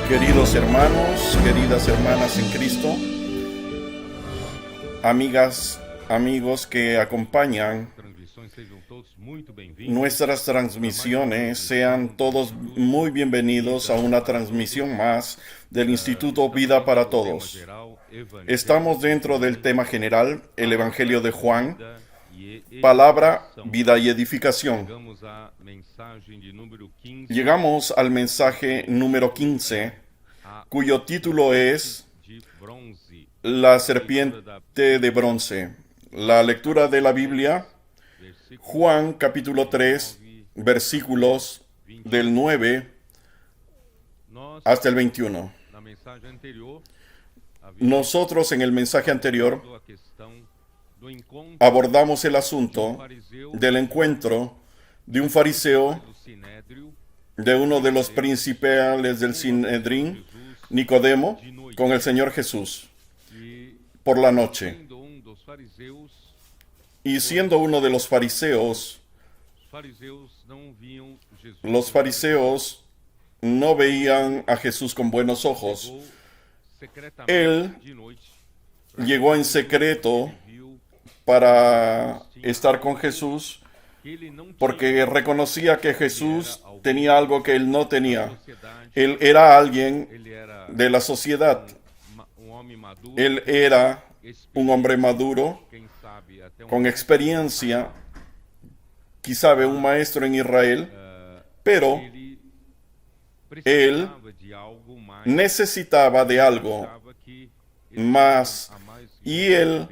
Queridos hermanos, queridas hermanas en Cristo, amigas, amigos que acompañan nuestras transmisiones, sean todos muy bienvenidos a una transmisión más del Instituto Vida para Todos. Estamos dentro del tema general, el Evangelio de Juan, palabra, vida y edificación. Llegamos al mensaje número 15, cuyo título es La serpiente de bronce. La lectura de la Biblia, Juan capítulo 3, versículos del 9 hasta el 21. Nosotros en el mensaje anterior abordamos el asunto del encuentro de un fariseo, de uno de los principales del Sinedrín, Nicodemo, con el Señor Jesús por la noche. Y siendo uno de los fariseos no veían a Jesús con buenos ojos. Él llegó en secreto para estar con Jesús porque reconocía que Jesús tenía algo que él no tenía. Él era alguien de la sociedad. Él era un hombre maduro, con experiencia, quizá un maestro en Israel, pero él necesitaba de algo más y él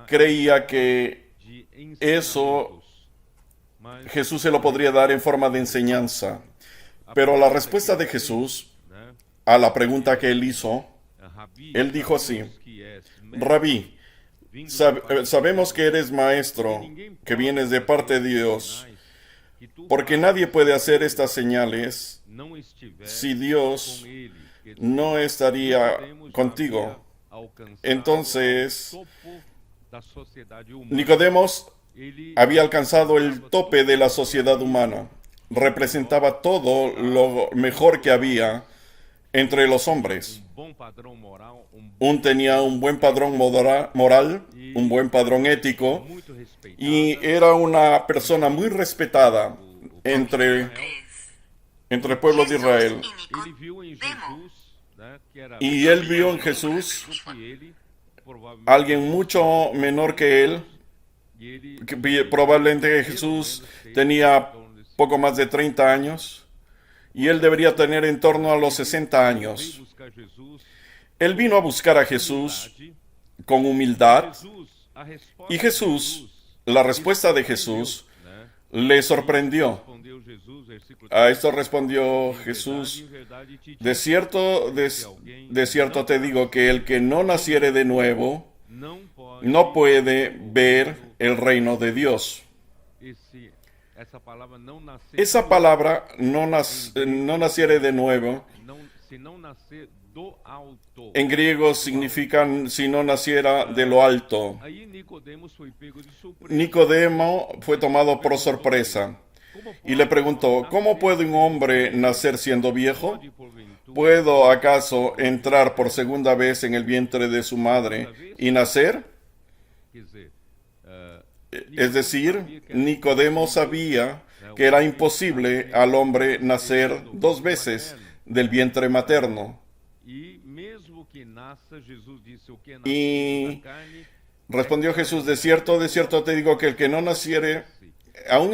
creía que eso Jesús se lo podría dar en forma de enseñanza. Pero la respuesta de Jesús a la pregunta que él hizo, él dijo así: Rabí, sabemos que eres maestro, que vienes de parte de Dios, porque nadie puede hacer estas señales si Dios no estaría contigo. Entonces, Nicodemo había alcanzado el tope de la sociedad humana. Representaba todo lo mejor que había entre los hombres. Tenía un buen padrón moral, un buen padrón ético, y era una persona muy respetada entre el pueblo de Israel. Y él vio en Jesús alguien mucho menor que él, que probablemente Jesús tenía poco más de 30 años y él debería tener en torno a los 60 años. Él vino a buscar a Jesús con humildad y la respuesta de Jesús le sorprendió. A esto respondió Jesús: de cierto te digo que el que no naciere de nuevo no puede ver el reino de Dios. Esa palabra no naciere de nuevo en griego significa si no naciera de lo alto. Nicodemo fue tomado por sorpresa y le preguntó: ¿cómo puede un hombre nacer siendo viejo? ¿Puedo acaso entrar por segunda vez en el vientre de su madre y nacer? Es decir, Nicodemo sabía que era imposible al hombre nacer dos veces del vientre materno. Y respondió Jesús: de cierto te digo que el que no naciere, aún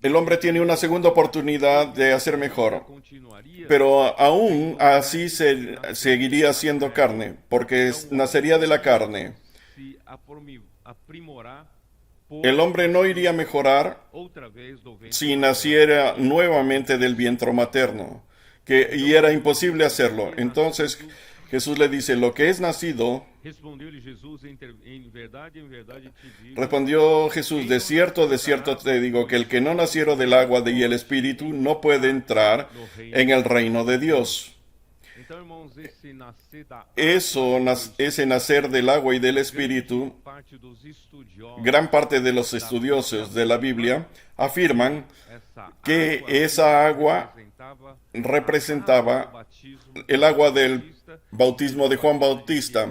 el hombre tiene una segunda oportunidad de hacer mejor, pero aún así seguiría siendo carne, porque nacería de la carne. El hombre no iría a mejorar si naciera nuevamente del vientre materno, y era imposible hacerlo. Entonces Jesús le dice: lo que es nacido, respondió Jesús, de cierto te digo que el que no naciera del agua y el espíritu no puede entrar en el reino de Dios. Ese nacer del agua y del espíritu, gran parte de los estudiosos de la Biblia afirman que esa agua representaba el agua del bautismo de Juan Bautista,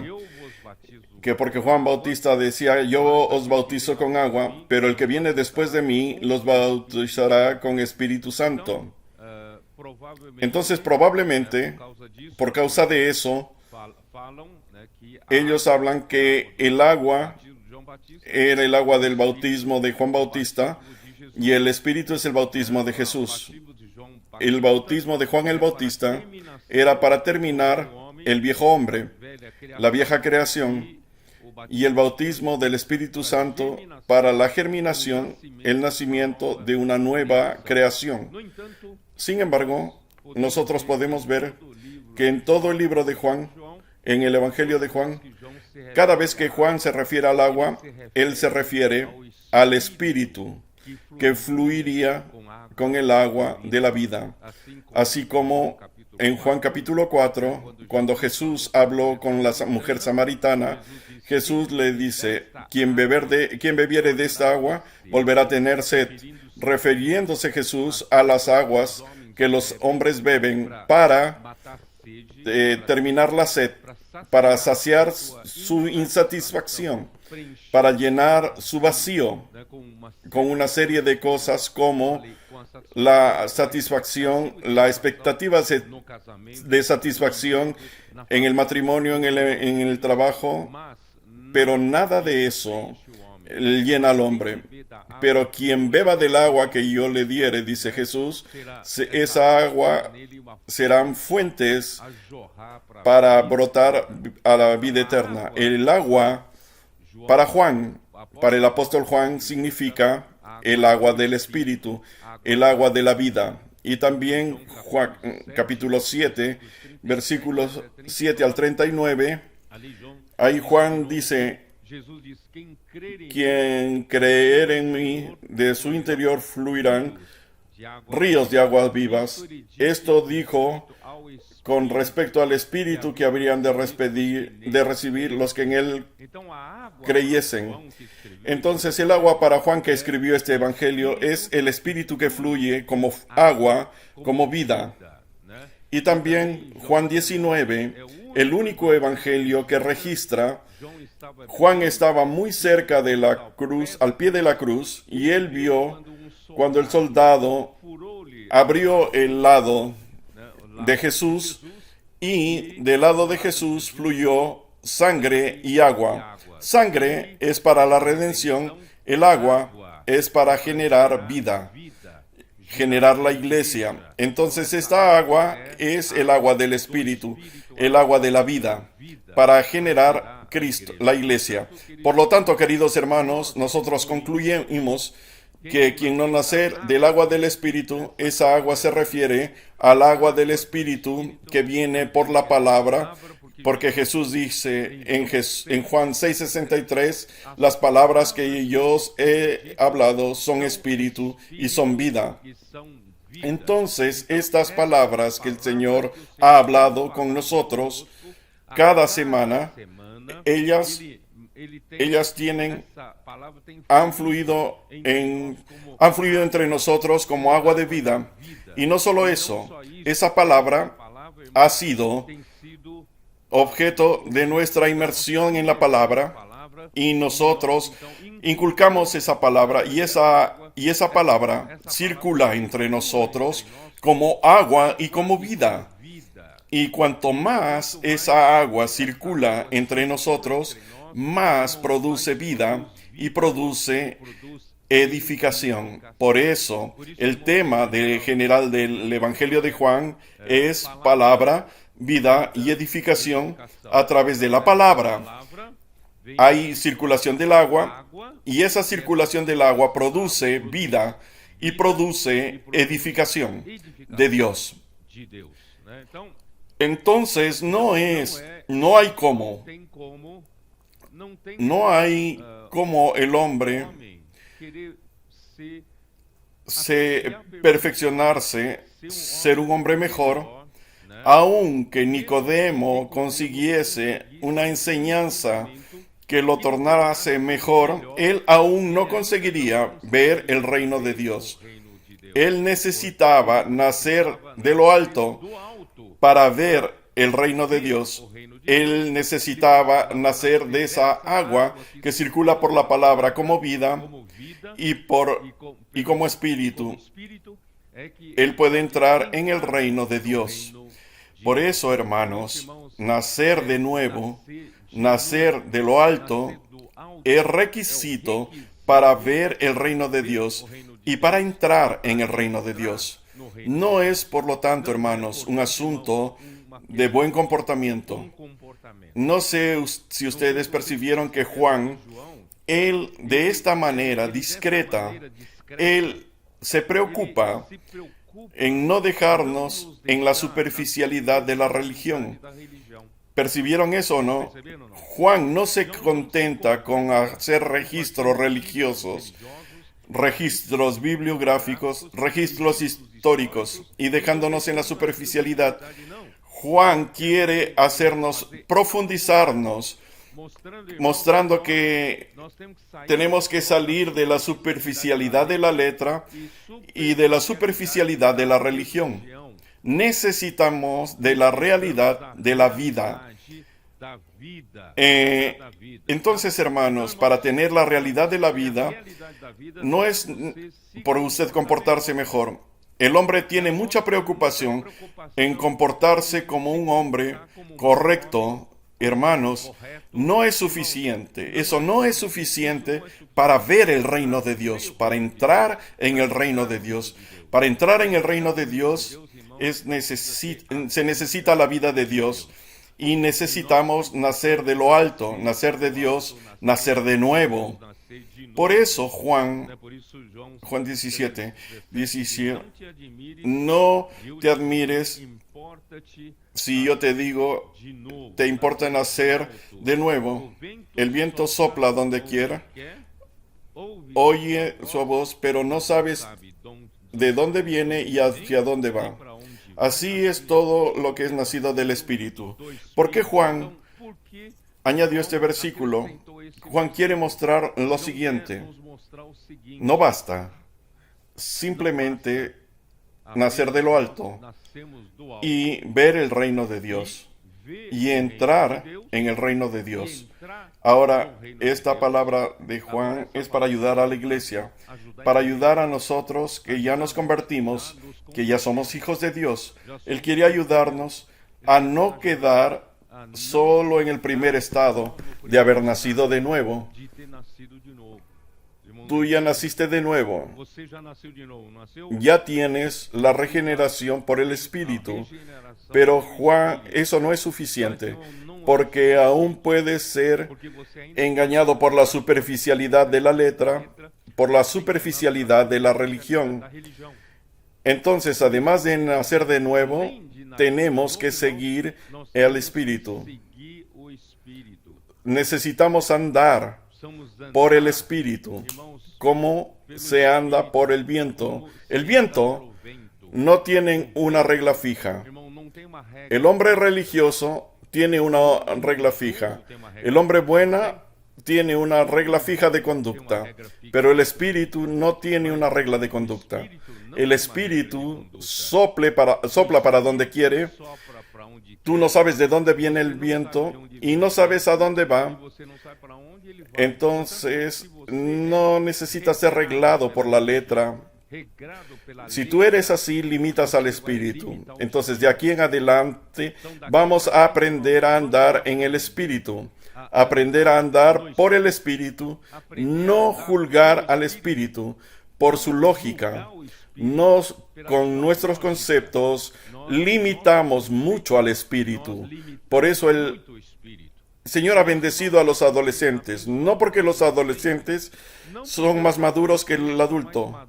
que porque Juan Bautista decía: yo os bautizo con agua, pero el que viene después de mí los bautizará con Espíritu Santo. Entonces, probablemente, por causa de eso, ellos hablan que el agua era el agua del bautismo de Juan Bautista y el Espíritu es el bautismo de Jesús. El bautismo de Juan el Bautista era para terminar el viejo hombre, la vieja creación, y el bautismo del Espíritu Santo para la germinación, el nacimiento de una nueva creación. Sin embargo, nosotros podemos ver que en todo el libro de Juan, en el Evangelio de Juan, cada vez que Juan se refiere al agua, él se refiere al Espíritu que fluiría con el agua de la vida. Así como en Juan capítulo 4, cuando Jesús habló con la mujer samaritana, Jesús le dice: quien bebiere de esta agua volverá a tener sed, refiriéndose Jesús a las aguas que los hombres beben para terminar la sed, para saciar su insatisfacción, para llenar su vacío con una serie de cosas como la satisfacción, la expectativa de satisfacción en el matrimonio, en el trabajo, pero nada de eso llena al hombre. Pero quien beba del agua que yo le diere, dice Jesús, esa agua serán fuentes para brotar a la vida eterna. El agua para Juan, para el apóstol Juan, significa el agua del Espíritu, el agua de la vida. Y también Juan capítulo 7, versículos 7 al 39, ahí Juan dice: quien creer en mí, de su interior fluirán ríos de aguas vivas. Esto dijo con respecto al Espíritu que habrían de recibir los que en él creyesen. Entonces, el agua para Juan, que escribió este Evangelio, es el Espíritu que fluye como agua, como vida. Y también Juan 19, el único Evangelio que registra, Juan estaba muy cerca de la cruz, al pie de la cruz, y él vio cuando el soldado abrió el lado de Jesús, y del lado de Jesús fluyó sangre y agua. Sangre es para la redención, el agua es para generar vida, generar la iglesia. Entonces esta agua es el agua del Espíritu, el agua de la vida, para generar Cristo, la iglesia. Por lo tanto, queridos hermanos, nosotros concluimos que quien no nacer del agua del Espíritu, esa agua se refiere al agua del Espíritu que viene por la palabra, porque Jesús dice en Juan 6:63, las palabras que yo os he hablado son espíritu y son vida. Entonces, estas palabras que el Señor ha hablado con nosotros cada semana, ellas han fluido entre nosotros como agua de vida. Y no solo eso, esa palabra ha sido objeto de nuestra inmersión en la palabra, y nosotros inculcamos esa palabra, y esa palabra circula entre nosotros como agua y como vida. Y cuanto más esa agua circula entre nosotros, más produce vida y produce edificación. Por eso, el tema general del Evangelio de Juan es palabra, vida y edificación a través de la palabra. Hay circulación del agua, y esa circulación del agua produce vida y produce edificación de Dios. Entonces, no hay cómo el hombre perfeccionarse, ser un hombre mejor, Aunque Nicodemo consiguiese una enseñanza que lo tornase mejor, él aún no conseguiría ver el reino de Dios. Él necesitaba nacer de lo alto para ver el reino de Dios. Él necesitaba nacer de esa agua que circula por la palabra como vida y como espíritu. Él puede entrar en el reino de Dios. Por eso, hermanos, nacer de nuevo, nacer de lo alto, es requisito para ver el reino de Dios y para entrar en el reino de Dios. No es, por lo tanto, hermanos, un asunto de buen comportamiento. No sé si ustedes percibieron que Juan, él de esta manera discreta, él se preocupa en no dejarnos en la superficialidad de la religión. ¿Percibieron eso o no? Juan no se contenta con hacer registros religiosos, registros bibliográficos, registros históricos y dejándonos en la superficialidad. Juan quiere hacernos profundizarnos, mostrando que tenemos que salir de la superficialidad de la letra y de la superficialidad de la religión. Necesitamos de la realidad de la vida. Entonces, hermanos, para tener la realidad de la vida, no es por usted comportarse mejor. El hombre tiene mucha preocupación en comportarse como un hombre correcto. Hermanos, no es suficiente. Eso no es suficiente para ver el reino de Dios, para entrar en el reino de Dios. Para entrar en el reino de Dios se necesita la vida de Dios y necesitamos nacer de lo alto, nacer de Dios, nacer de nuevo. Por eso Juan 17, no te admires si yo te digo, te importa nacer de nuevo. El viento sopla donde quiera, oye su voz, pero no sabes de dónde viene y hacia dónde va. Así es todo lo que es nacido del Espíritu. ¿Por qué Juan añadió este versículo? Juan quiere mostrar lo siguiente. No basta simplemente nacer de lo alto y ver el reino de Dios y entrar en el reino de Dios. Ahora, esta palabra de Juan es para ayudar a la iglesia, para ayudar a nosotros que ya nos convertimos, que ya somos hijos de Dios. Él quiere ayudarnos a no quedar solo en el primer estado de haber nacido de nuevo. Tú ya naciste de nuevo. Ya tienes la regeneración por el Espíritu. Pero Juan, eso no es suficiente, porque aún puedes ser engañado por la superficialidad de la letra, por la superficialidad de la religión. Entonces, además de nacer de nuevo, tenemos que seguir el Espíritu. Necesitamos andar por el Espíritu, como se anda por el viento. El viento no tiene una regla fija. El hombre religioso tiene una regla fija. El hombre bueno tiene una regla fija de conducta. Pero el Espíritu no tiene una regla de conducta. El Espíritu sopla para donde quiere. Tú no sabes de dónde viene el viento y no sabes a dónde va. Entonces, no necesitas ser reglado por la letra. Si tú eres así, limitas al Espíritu. Entonces, de aquí en adelante, vamos a aprender a andar en el Espíritu. Aprender a andar por el Espíritu, no juzgar al Espíritu por su lógica. Con nuestros conceptos limitamos mucho al Espíritu. Por eso el Señor ha bendecido a los adolescentes, no porque los adolescentes son más maduros que el adulto.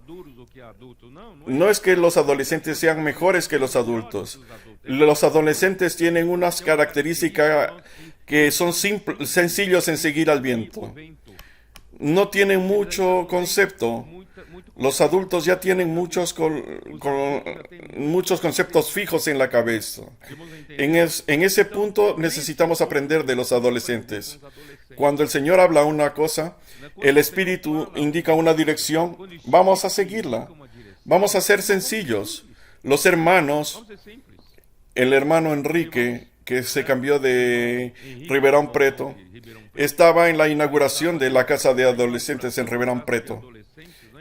No es que los adolescentes sean mejores que los adultos. Los adolescentes tienen unas características que son sencillos en seguir al viento. no tienen mucho concepto. Los adultos ya tienen muchos conceptos fijos en la cabeza. En ese punto necesitamos aprender de los adolescentes. Cuando el Señor habla una cosa, el Espíritu indica una dirección, vamos a seguirla. Vamos a ser sencillos. Los hermanos, el hermano Enrique, que se cambió de Ribeirão Preto, estaba en la inauguración de la casa de adolescentes en Ribeirão Preto.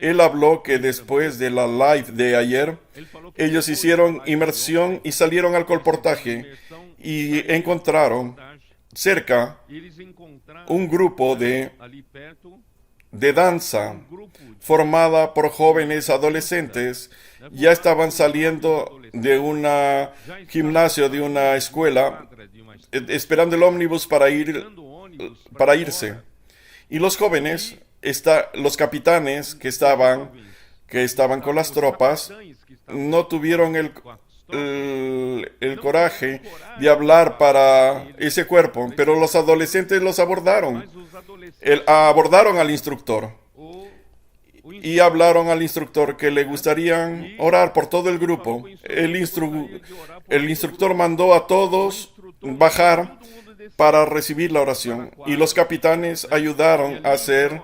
Él habló que después de la live de ayer, ellos hicieron inmersión y salieron al colportaje y encontraron cerca un grupo de danza formada por jóvenes adolescentes. Ya estaban saliendo de un gimnasio, de una escuela, esperando el ómnibus para irse. Y los jóvenes, los capitanes que estaban con las tropas, no tuvieron el coraje de hablar para ese cuerpo, pero los adolescentes los abordaron. Abordaron al instructor y hablaron al instructor que le gustaría orar por todo el grupo. El instructor mandó a todos bajar para recibir la oración, y los capitanes ayudaron a hacer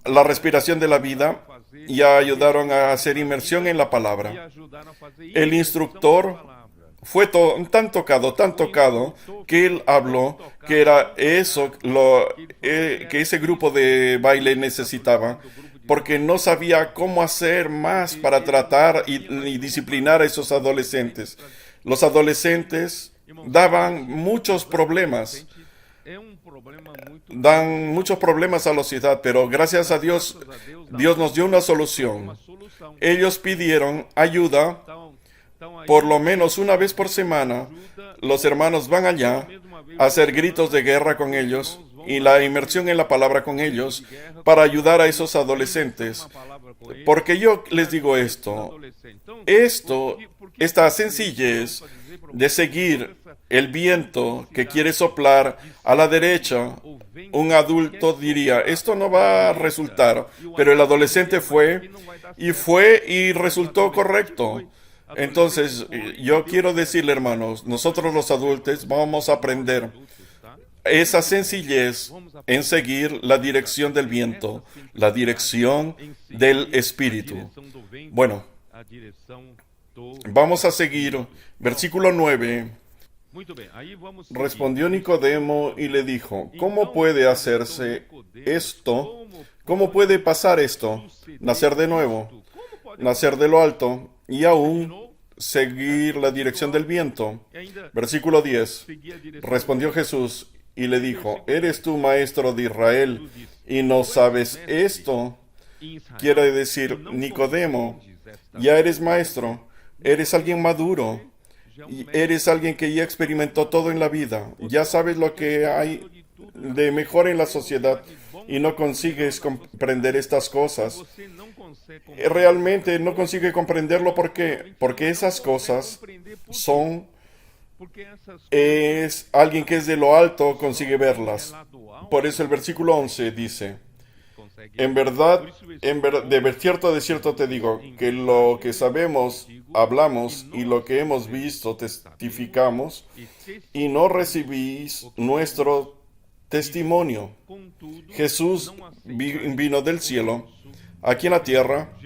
la respiración de la vida y ayudaron a hacer inmersión en la palabra. El instructor fue tan tocado, que él habló que era eso que ese grupo de baile necesitaba, porque no sabía cómo hacer más para tratar y disciplinar a esos adolescentes. Los adolescentes dan muchos problemas a la sociedad, pero gracias a Dios, Dios nos dio una solución. Ellos pidieron ayuda por lo menos una vez por semana. Los hermanos van allá a hacer gritos de guerra con ellos y la inmersión en la palabra con ellos para ayudar a esos adolescentes. Porque yo les digo esta sencillez de seguir el viento que quiere soplar a la derecha, un adulto diría, esto no va a resultar, pero el adolescente fue y resultó correcto. Entonces, yo quiero decirle, hermanos, nosotros los adultos vamos a aprender esa sencillez en seguir la dirección del viento, la dirección del Espíritu. Bueno, vamos a seguir. Versículo 9. Respondió Nicodemo y le dijo, ¿cómo puede hacerse esto? ¿Cómo puede pasar esto? Nacer de nuevo, nacer de lo alto y aún seguir la dirección del viento. Versículo 10. Respondió Jesús y le dijo, ¿eres tú maestro de Israel y no sabes esto? Quiere decir, Nicodemo, ya eres maestro, eres alguien maduro, y eres alguien que ya experimentó todo en la vida, ya sabes lo que hay de mejor en la sociedad y no consigues comprender estas cosas. Realmente no consigue comprenderlo. ¿Por qué? Porque esas cosas es alguien que es de lo alto consigue verlas. Por eso el versículo 11 dice, de cierto te digo, que lo que sabemos, hablamos, y lo que hemos visto, testificamos, y no recibís nuestro testimonio. Jesús vino del cielo, aquí en la tierra,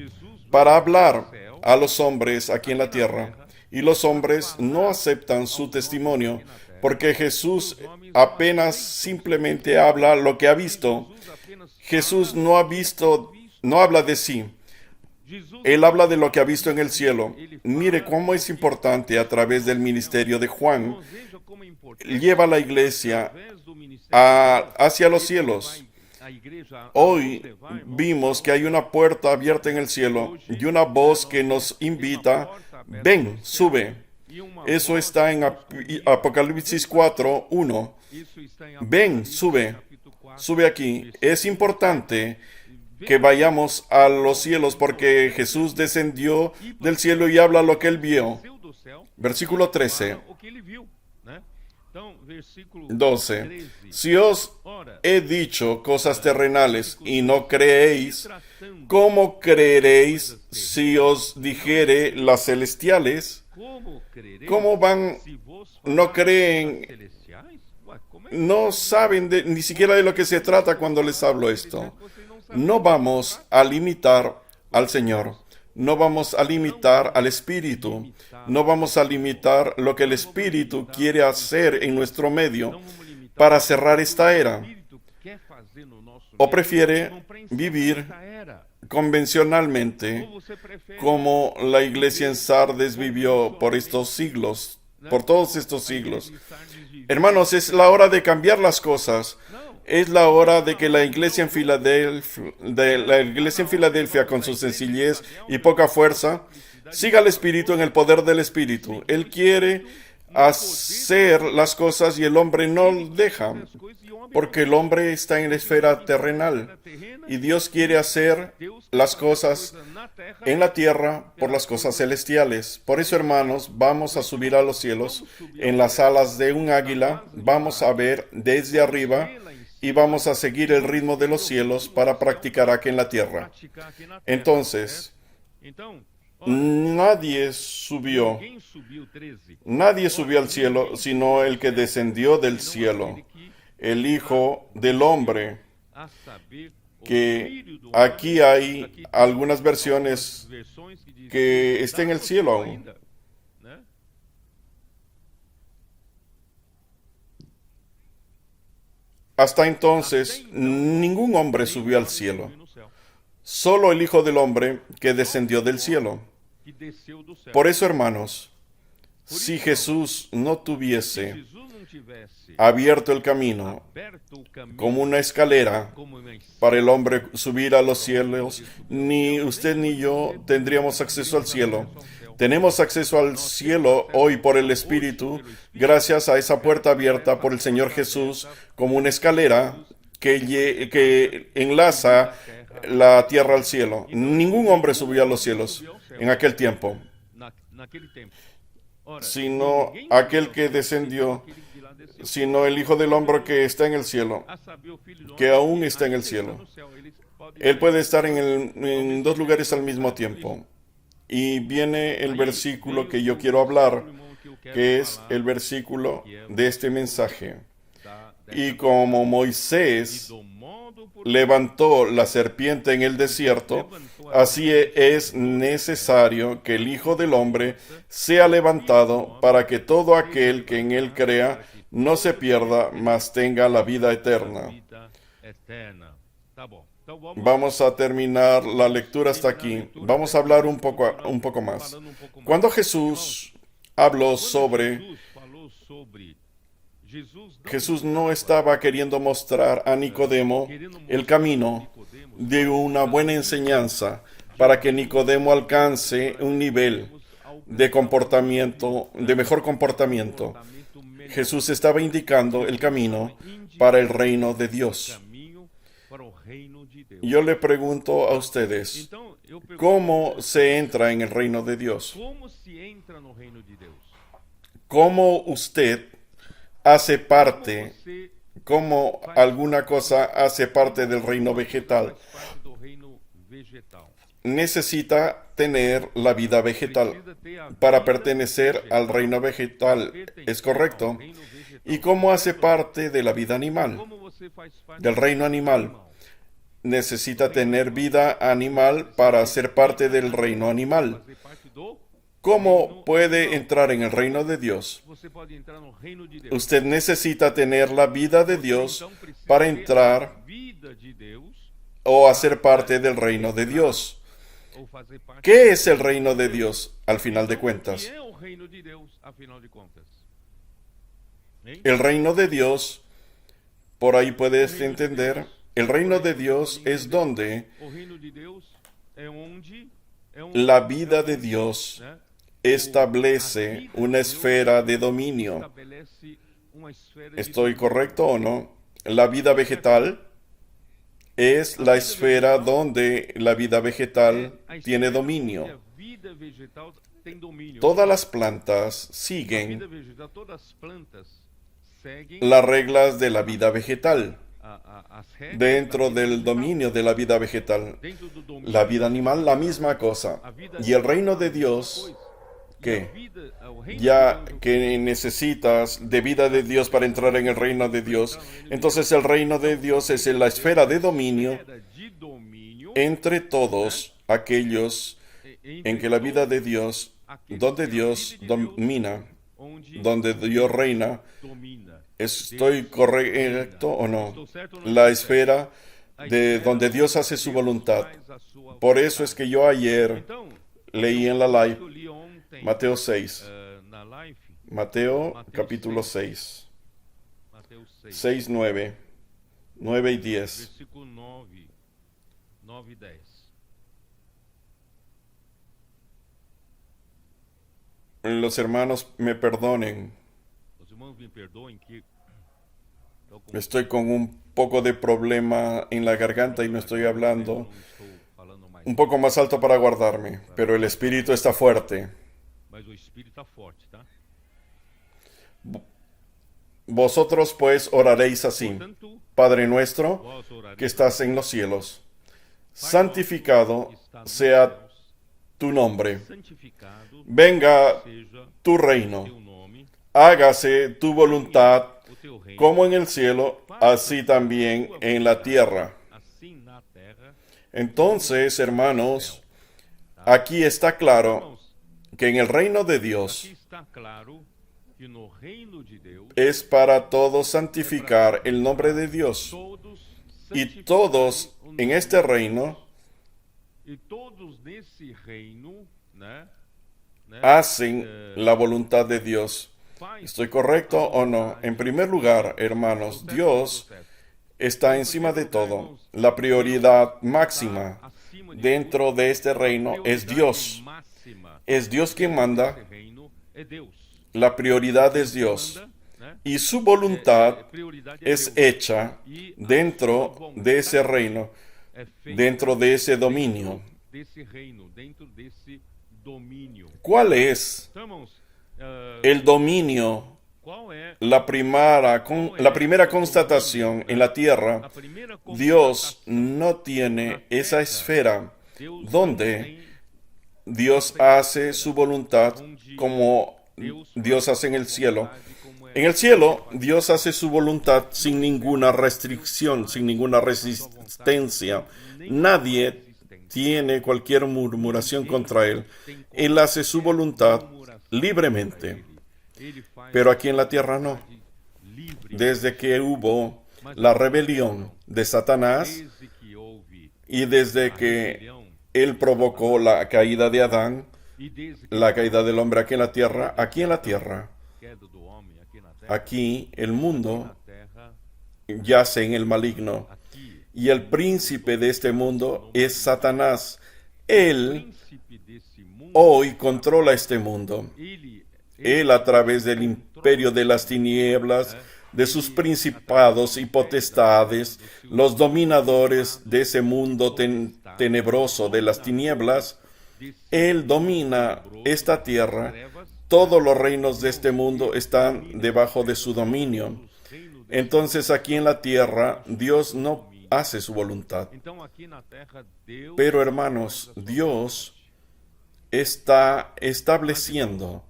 para hablar a los hombres aquí en la tierra, y los hombres no aceptan su testimonio, porque Jesús apenas simplemente habla lo que ha visto. Jesús no habla de sí. Él habla de lo que ha visto en el cielo. Mire cómo es importante a través del ministerio de Juan. Lleva a la iglesia hacia los cielos. Hoy vimos que hay una puerta abierta en el cielo y una voz que nos invita, ven, sube. Eso está en Apocalipsis 4:1. Ven, sube aquí. Es importante que vayamos a los cielos porque Jesús descendió del cielo y habla lo que él vio. Versículo 13. 12. Si os he dicho cosas terrenales y no creéis, ¿cómo creeréis si os dijere las celestiales? ¿Cómo van? No creen, no saben ni siquiera de lo que se trata cuando les hablo esto. No vamos a limitar al Señor. No vamos a limitar al Espíritu. No vamos a limitar lo que el Espíritu quiere hacer en nuestro medio para cerrar esta era. ¿O prefiere vivir convencionalmente como la iglesia en Sardes vivió por estos siglos, por todos estos siglos? Hermanos, es la hora de cambiar las cosas. Es la hora de que la iglesia en Filadelfia, con su sencillez y poca fuerza, siga al Espíritu en el poder del Espíritu. Él quiere hacer las cosas y el hombre no deja, porque el hombre está en la esfera terrenal y Dios quiere hacer las cosas en la tierra por las cosas celestiales. Por eso, hermanos, vamos a subir a los cielos en las alas de un águila, vamos a ver desde arriba y vamos a seguir el ritmo de los cielos para practicar aquí en la tierra. Entonces, nadie subió al cielo sino el que descendió del cielo, el Hijo del Hombre, que aquí hay algunas versiones que está en el cielo aún. Hasta entonces, ningún hombre subió al cielo, solo el Hijo del Hombre que descendió del cielo. Por eso, hermanos, si Jesús no tuviese abierto el camino como una escalera para el hombre subir a los cielos, ni usted ni yo tendríamos acceso al cielo. Tenemos acceso al cielo hoy por el Espíritu, gracias a esa puerta abierta por el Señor Jesús como una escalera que enlaza la tierra al cielo. Ningún hombre subió a los cielos en aquel tiempo, sino aquel que descendió, sino el Hijo del Hombre que está en el cielo, que aún está en el cielo. Él puede estar en dos lugares al mismo tiempo. Y viene el versículo que yo quiero hablar, que es el versículo de este mensaje. Y como Moisés levantó la serpiente en el desierto, así es necesario que el Hijo del Hombre sea levantado para que todo aquel que en él crea no se pierda, mas tenga la vida eterna. Vamos a terminar la lectura hasta aquí. Vamos a hablar un poco más. Cuando Jesús habló Jesús no estaba queriendo mostrar a Nicodemo el camino de una buena enseñanza para que Nicodemo alcance un nivel de comportamiento, de mejor comportamiento. Jesús estaba indicando el camino para el reino de Dios. Yo le pregunto a ustedes, ¿cómo se entra en el reino de Dios? ¿Cómo usted hace parte, cómo alguna cosa hace parte del reino vegetal? Necesita tener la vida vegetal para pertenecer al reino vegetal, ¿es correcto? ¿Y cómo hace parte de la vida animal, del reino animal? Necesita tener vida animal para ser parte del reino animal. ¿Cómo puede entrar en el reino de Dios? Usted necesita tener la vida de Dios para entrar o hacer parte del reino de Dios. ¿Qué es el reino de Dios al final de cuentas? El reino de Dios, por ahí puedes entender, el reino de Dios es donde la vida de Dios establece una esfera de dominio. ¿Estoy correcto o no? La vida vegetal es la esfera donde la vida vegetal tiene dominio. Todas las plantas siguen las reglas de la vida vegetal, dentro del dominio de la vida vegetal. La vida animal, la misma cosa. Y el reino de Dios, ¿qué? Ya que necesitas de vida de Dios para entrar en el reino de Dios, entonces el reino de Dios es la esfera de dominio entre todos aquellos en que la vida de Dios, donde Dios domina, donde Dios reina. ¿Estoy correcto o no? La esfera de donde Dios hace su voluntad. Por eso es que yo ayer leí en la live Mateo 6. Mateo capítulo 6. 6, 9. 9 y 10. Los hermanos me perdonen. Estoy con un poco de problema en la garganta y no estoy hablando un poco más alto para guardarme, pero el espíritu está fuerte. Vosotros pues oraréis así: Padre nuestro que estás en los cielos, santificado sea tu nombre. Venga tu reino. Hágase tu voluntad como en el cielo, así también en la tierra. Entonces, hermanos, aquí está claro que en el reino de Dios es para todos santificar el nombre de Dios. Y todos en este reino hacen la voluntad de Dios. ¿Estoy correcto o no? En primer lugar, hermanos, Dios está encima de todo. La prioridad máxima dentro de este reino es Dios. Es Dios quien manda. La prioridad es Dios. Y su voluntad es hecha dentro de ese reino, dentro de ese dominio. ¿Cuál es el dominio? La primera constatación en la tierra: Dios no tiene esa esfera donde Dios hace su voluntad como Dios hace en el cielo. En el cielo, Dios hace su voluntad sin ninguna restricción, sin ninguna resistencia. Nadie tiene cualquier murmuración contra Él. Él hace su voluntad libremente. Pero aquí en la tierra no. Desde que hubo la rebelión de Satanás y desde que Él provocó la caída de Adán, la caída del hombre aquí en la tierra, aquí el mundo yace en el maligno. Y el príncipe de este mundo es Satanás. Él hoy controla este mundo. Él, a través del imperio de las tinieblas, de sus principados y potestades, los dominadores de ese mundo tenebroso de las tinieblas, Él domina esta tierra. Todos los reinos de este mundo están debajo de su dominio. Entonces, aquí en la tierra, Dios no hace su voluntad. Pero, hermanos, Dios está estableciendo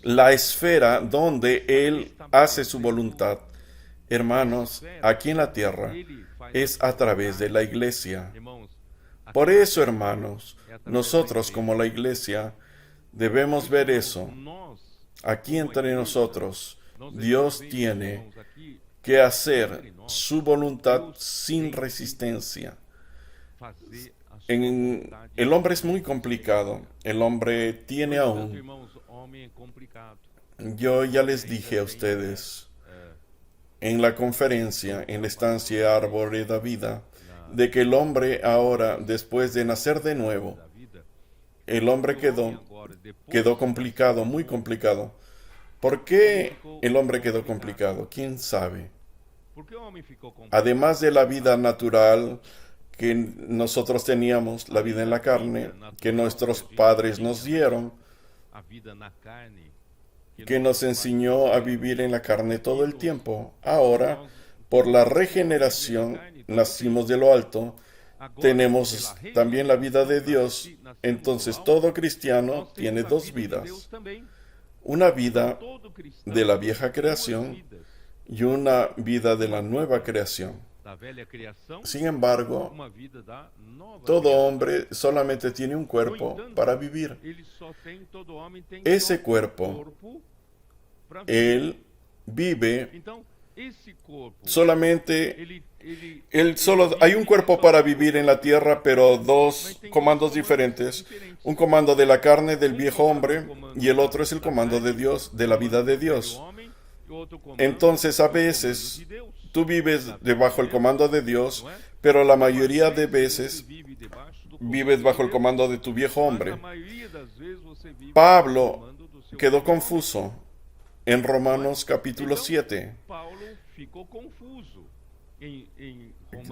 la esfera donde Él hace su voluntad. Hermanos, aquí en la tierra es a través de la iglesia. Por eso, hermanos, nosotros como la iglesia debemos ver eso. Aquí entre nosotros, Dios tiene que hacer su voluntad sin resistencia. El hombre es muy complicado. El hombre tiene aún. Yo ya les dije a ustedes en la conferencia, en la estancia Árbol de Vida, de que el hombre ahora, después de nacer de nuevo, el hombre quedó complicado, muy complicado. ¿Por qué el hombre quedó complicado? ¿Quién sabe? Además de la vida natural que nosotros teníamos, la vida en la carne, que nuestros padres nos dieron, que nos enseñó a vivir en la carne todo el tiempo. Ahora, por la regeneración, nacimos de lo alto, tenemos también la vida de Dios. Entonces, todo cristiano tiene dos vidas. Una vida de la vieja creación y una vida de la nueva creación. Sin embargo, todo hombre solamente tiene un cuerpo para vivir. Ese cuerpo, él vive solamente, hay un cuerpo para vivir en la tierra, pero dos comandos diferentes. Un comando de la carne del viejo hombre y el otro es el comando de Dios, de la vida de Dios. Entonces, a veces tú vives debajo el comando de Dios, pero la mayoría de veces vives bajo el comando de tu viejo hombre. Pablo quedó confuso en Romanos capítulo 7.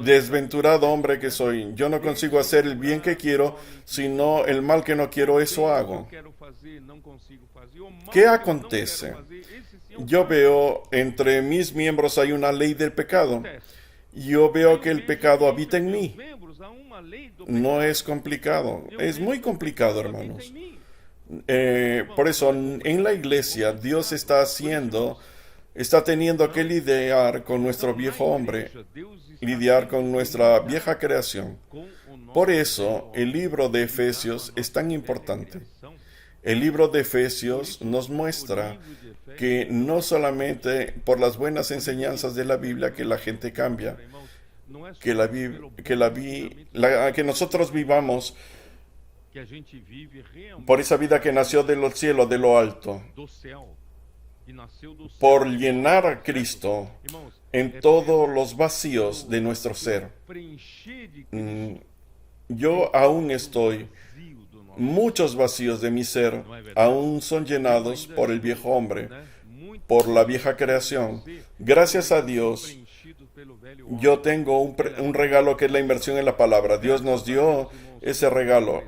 Desventurado hombre que soy, yo no consigo hacer el bien que quiero, sino el mal que no quiero, eso hago. ¿Qué acontece? Yo veo entre mis miembros hay una ley del pecado. Yo veo que el pecado habita en mí. No es complicado, es muy complicado, hermanos. Por eso en la iglesia Dios está teniendo que lidiar con nuestro viejo hombre, lidiar con nuestra vieja creación. Por eso el libro de Efesios es tan importante. El libro de Efesios nos muestra que no solamente por las buenas enseñanzas de la Biblia que la gente cambia, que nosotros vivamos por esa vida que nació de los cielos, de lo alto, por llenar a Cristo en todos los vacíos de nuestro ser. Yo aún estoy, muchos vacíos de mi ser aún son llenados por el viejo hombre, por la vieja creación. Gracias a Dios, yo tengo un regalo que es la inversión en la palabra. Dios nos dio ese regalo.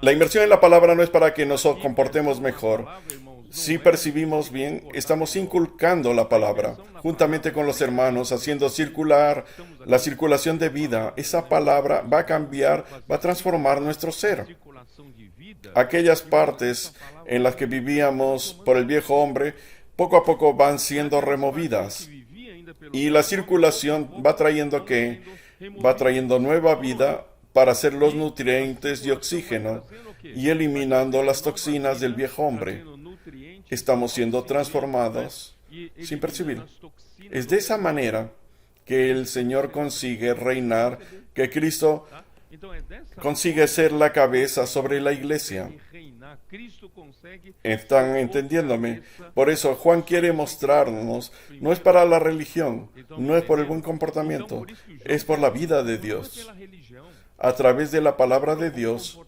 La inversión en la palabra no es para que nos comportemos mejor. Si percibimos bien, estamos inculcando la palabra, juntamente con los hermanos, haciendo circular la circulación de vida. Esa palabra va a cambiar, va a transformar nuestro ser. Aquellas partes en las que vivíamos por el viejo hombre, poco a poco van siendo removidas. Y la circulación va trayendo nueva vida para hacer los nutrientes y oxígeno y eliminando las toxinas del viejo hombre. Estamos siendo transformados sin percibir. Es de esa manera que el Señor consigue reinar, que Cristo consigue ser la cabeza sobre la iglesia. ¿Están entendiéndome? Por eso Juan quiere mostrarnos, no es para la religión, no es por el buen comportamiento, es por la vida de Dios. A través de la palabra de Dios.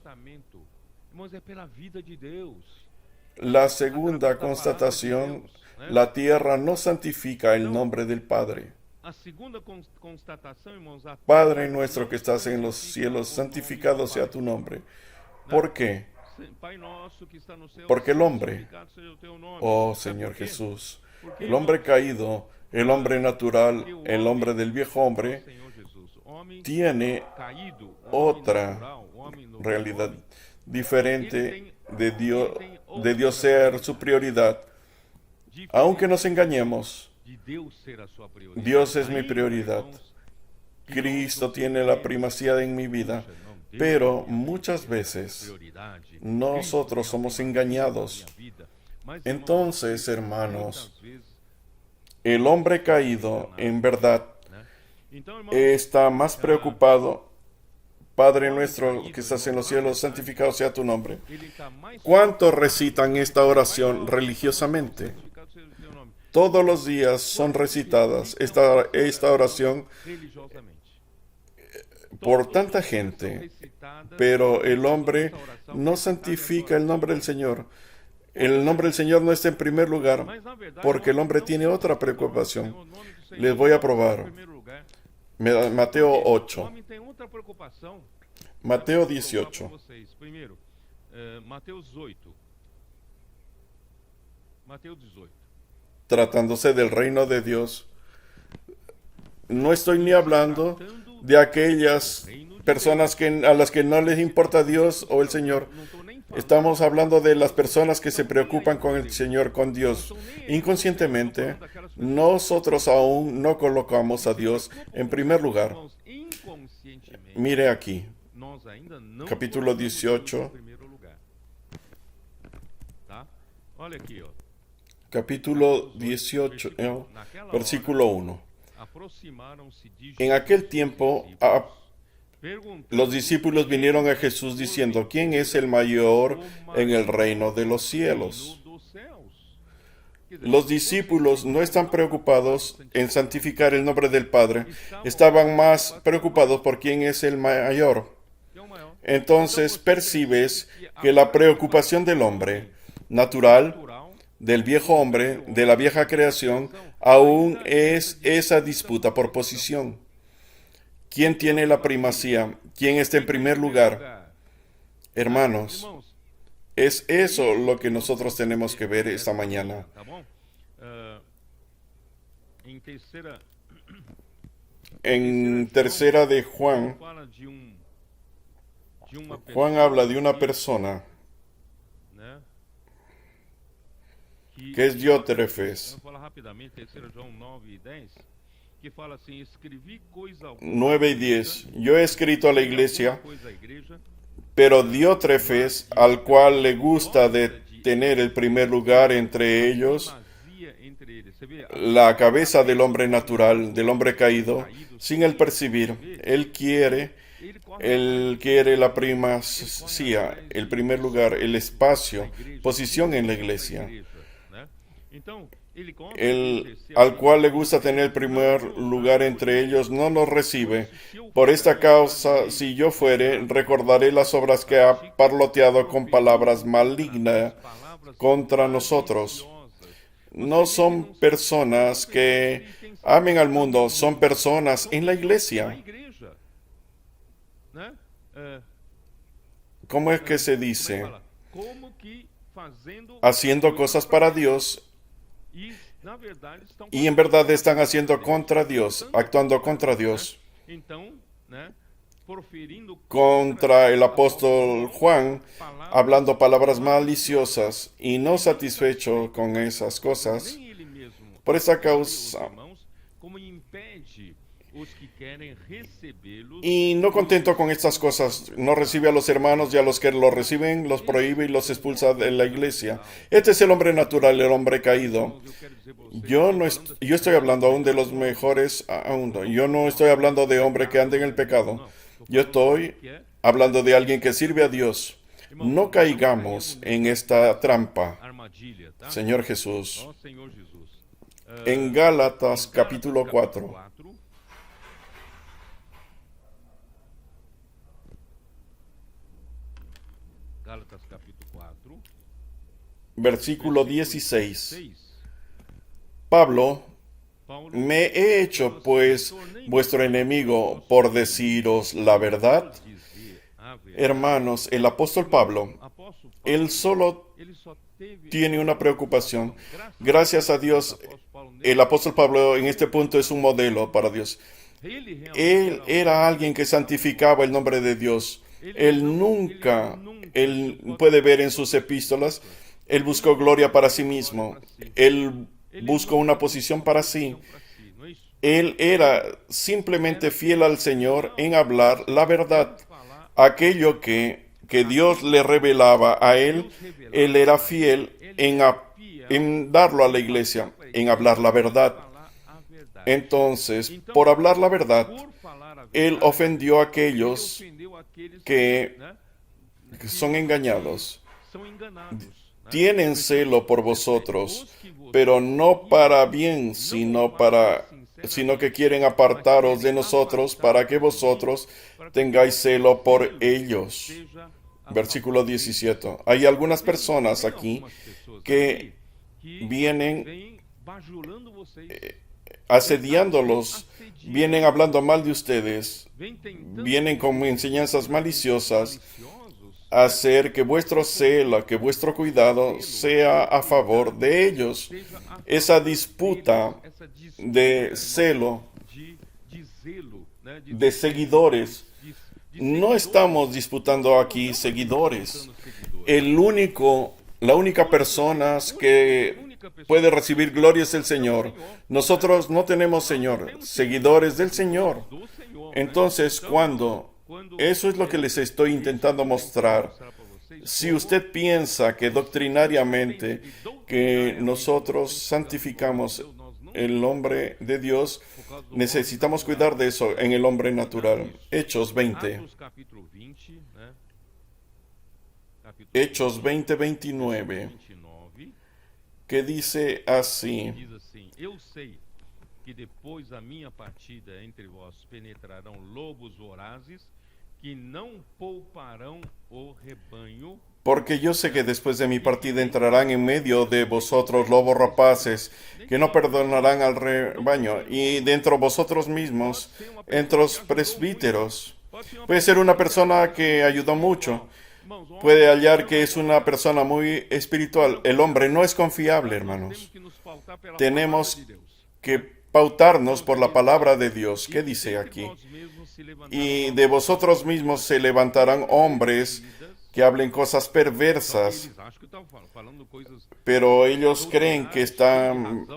La segunda constatación, la tierra no santifica el nombre del Padre. Padre nuestro que estás en los cielos, santificado sea tu nombre. ¿Por qué? Porque el hombre, oh Señor Jesús, el hombre caído, el hombre natural, el hombre del viejo hombre, tiene otra realidad diferente de Dios ser su prioridad. Aunque nos engañemos, Dios es mi prioridad. Cristo tiene la primacía en mi vida, pero muchas veces nosotros somos engañados. Entonces, hermanos, el hombre caído, en verdad, está más preocupado. Padre nuestro que estás en los cielos, santificado sea tu nombre. ¿Cuántos recitan esta oración religiosamente? Todos los días son recitadas esta oración por tanta gente, pero el hombre no santifica el nombre del Señor. El nombre del Señor no está en primer lugar, porque el hombre tiene otra preocupación. Les voy a probar. Mateo 8. Mateo 18. tratándose del reino de Dios. No estoy ni hablando de aquellas personas a las que no les importa Dios o el Señor. Estamos hablando de las personas que se preocupan con el Señor, con Dios. Inconscientemente, nosotros aún no colocamos a Dios en primer lugar. Mire aquí, capítulo 18, capítulo 18, versículo 1. En aquel tiempo, los discípulos vinieron a Jesús diciendo: ¿quién es el mayor en el reino de los cielos? Los discípulos no están preocupados en santificar el nombre del Padre, estaban más preocupados por quién es el mayor. Entonces percibes que la preocupación del hombre natural, del viejo hombre, de la vieja creación, aún es esa disputa por posición. ¿Quién tiene la primacía? ¿Quién está en primer lugar? Hermanos, es eso lo que nosotros tenemos que ver esta mañana. En tercera de Juan, Juan habla de una persona que es Diótrefes. 9 y 10. Yo he escrito a la iglesia, pero Diótrefes, al cual le gusta de tener el primer lugar entre ellos, la cabeza del hombre natural, del hombre caído, sin el percibir, él quiere la primacía, el primer lugar, el espacio, posición en la iglesia. Al cual le gusta tener el primer lugar entre ellos, no nos recibe. Por esta causa, si yo fuere, recordaré las obras que ha parloteado con palabras malignas contra nosotros. No son personas que amen al mundo, son personas en la iglesia. ¿Cómo es que se dice? Haciendo cosas para Dios, y en verdad están haciendo contra Dios, actuando contra Dios. Contra el apóstol Juan, hablando palabras maliciosas, y no satisfecho con esas cosas. Por esa causa, y no contento con estas cosas, no recibe a los hermanos, y a los que los reciben los prohíbe y los expulsa de la iglesia. Este es el hombre natural, el hombre caído. Yo estoy hablando aún de los mejores aún. Yo no estoy hablando de hombre que anda en el pecado. Yo estoy hablando de alguien que sirve a Dios. No caigamos en esta trampa, Señor Jesús. En Gálatas capítulo 4. Versículo 16. Pablo: me he hecho pues vuestro enemigo por deciros la verdad. Hermanos, el apóstol Pablo, él solo tiene una preocupación. Gracias a Dios, el apóstol Pablo en este punto es un modelo para Dios. Él era alguien que santificaba el nombre de Dios. Él puede ver en sus epístolas, él buscó gloria para sí mismo. Él buscó una posición para sí. Él era simplemente fiel al Señor en hablar la verdad. Aquello que Dios le revelaba a él era fiel en darlo a la iglesia, en hablar la verdad. Entonces, por hablar la verdad, él ofendió a aquellos que son engañados. Tienen celo por vosotros, pero no para bien, sino que quieren apartaros de nosotros para que vosotros tengáis celo por ellos. Versículo 17. Hay algunas personas aquí que vienen asediándolos, vienen hablando mal de ustedes, vienen con enseñanzas maliciosas hacer que vuestro celo, que vuestro cuidado sea a favor de ellos. Esa disputa de celo, de seguidores, no estamos disputando aquí seguidores. La única persona que puede recibir gloria es el Señor. Nosotros no tenemos Señor, seguidores del Señor. Entonces, eso es lo que les estoy intentando mostrar. Si usted piensa que doctrinariamente que nosotros santificamos el hombre de Dios, necesitamos cuidar de eso en el hombre natural. Hechos 20. Hechos 20, 29, que dice así: Eu sei que depois da minha partida entre vós penetrarão lobos vorazes que não pouparão o rebanho. Porque yo sé que después de mi partida entrarán en medio de vosotros lobos rapaces, que no perdonarán al rebaño, y dentro de vosotros mismos, entre los presbíteros. Puede ser una persona que ayudó mucho, puede hallar que es una persona muy espiritual. El hombre no es confiable, hermanos. Tenemos que pautarnos por la palabra de Dios. ¿Qué dice aquí? Y de vosotros mismos se levantarán hombres que hablen cosas perversas, pero ellos creen que están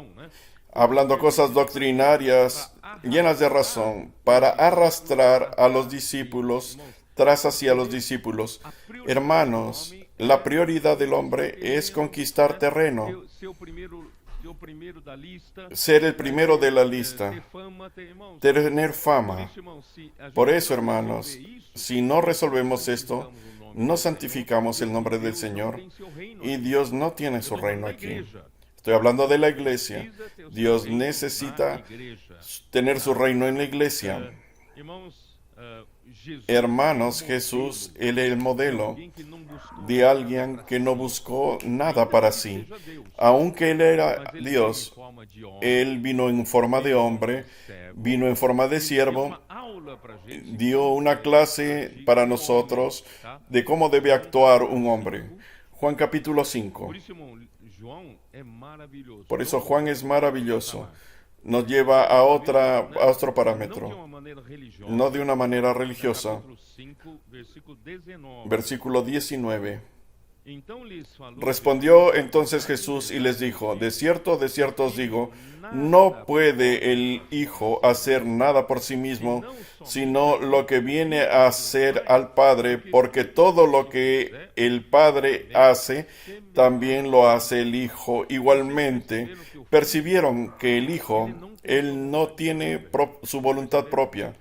hablando cosas doctrinarias llenas de razón para arrastrar a los discípulos tras hacia los discípulos. Hermanos, la prioridad del hombre es conquistar terreno, ser el primero de la lista, tener fama. Por eso, hermanos, si no resolvemos esto, no santificamos el nombre del Señor y Dios no tiene su reino aquí. Estoy hablando de la iglesia. Dios necesita tener su reino en la iglesia. Hermanos, Jesús, Él es el modelo de alguien que no buscó nada para sí. Aunque Él era Dios, Él vino en forma de hombre, vino en forma de siervo, dio una clase para nosotros de cómo debe actuar un hombre. Juan capítulo 5. Por eso Juan es maravilloso. Nos lleva a otro parámetro, no de una manera religiosa. Versículo 19. Respondió entonces Jesús y les dijo: de cierto os digo, no puede el Hijo hacer nada por sí mismo, sino lo que viene a hacer al Padre, porque todo lo que el Padre hace, también lo hace el Hijo igualmente. Percibieron que el Hijo, Él no tiene su voluntad propia.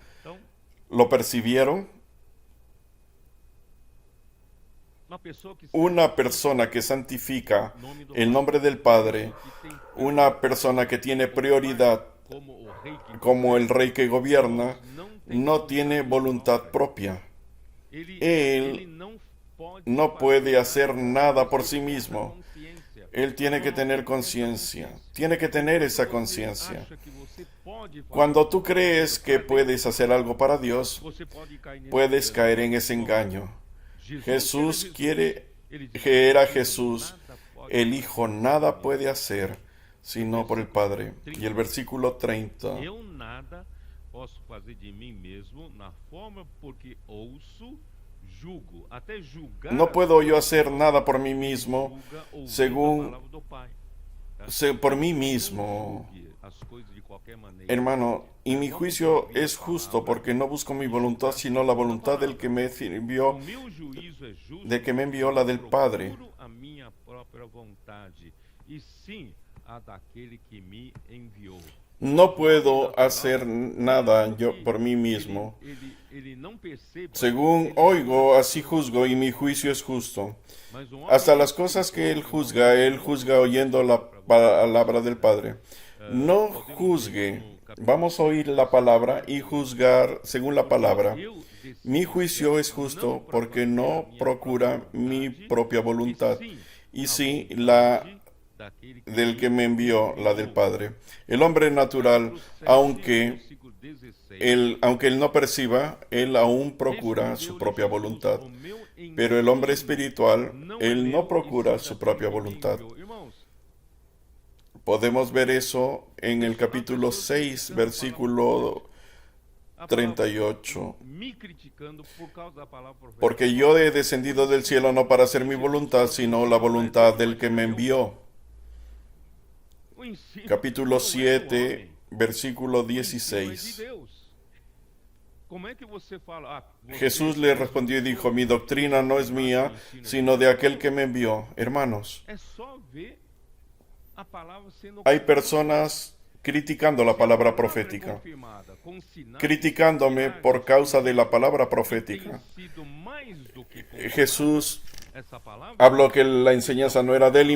¿Lo percibieron? Una persona que santifica el nombre del Padre, una persona que tiene prioridad como el rey que gobierna, no tiene voluntad propia. Él no puede hacer nada por sí mismo. Él tiene que tener conciencia, tiene que tener esa conciencia. Cuando tú crees que puedes hacer algo para Dios, puedes caer en ese engaño. Jesús que era Jesús, el Hijo nada puede hacer sino por el Padre. Y el versículo 30. No puedo yo hacer nada por mí mismo, por mí mismo. Hermano, y mi juicio es justo porque no busco mi voluntad, sino la voluntad del que me envió, la del Padre. No puedo hacer nada yo por mí mismo. Según oigo, así juzgo, y mi juicio es justo. Hasta las cosas que él juzga oyendo la palabra del Padre. No juzgue. Vamos a oír la palabra y juzgar según la palabra. Mi juicio es justo porque no procura mi propia voluntad, y sí la del que me envió, la del Padre. El hombre natural, aunque él no perciba, él aún procura su propia voluntad. Pero el hombre espiritual, él no procura su propia voluntad. Podemos ver eso en el capítulo 6, versículo 38. Porque yo he descendido del cielo no para hacer mi voluntad, sino la voluntad del que me envió. Capítulo 7, versículo 16. Jesús le respondió y dijo: mi doctrina no es mía, sino de aquel que me envió. Hermanos, hay personas criticando la palabra profética, criticándome por causa de la palabra profética. Jesús habló que la enseñanza no era de él.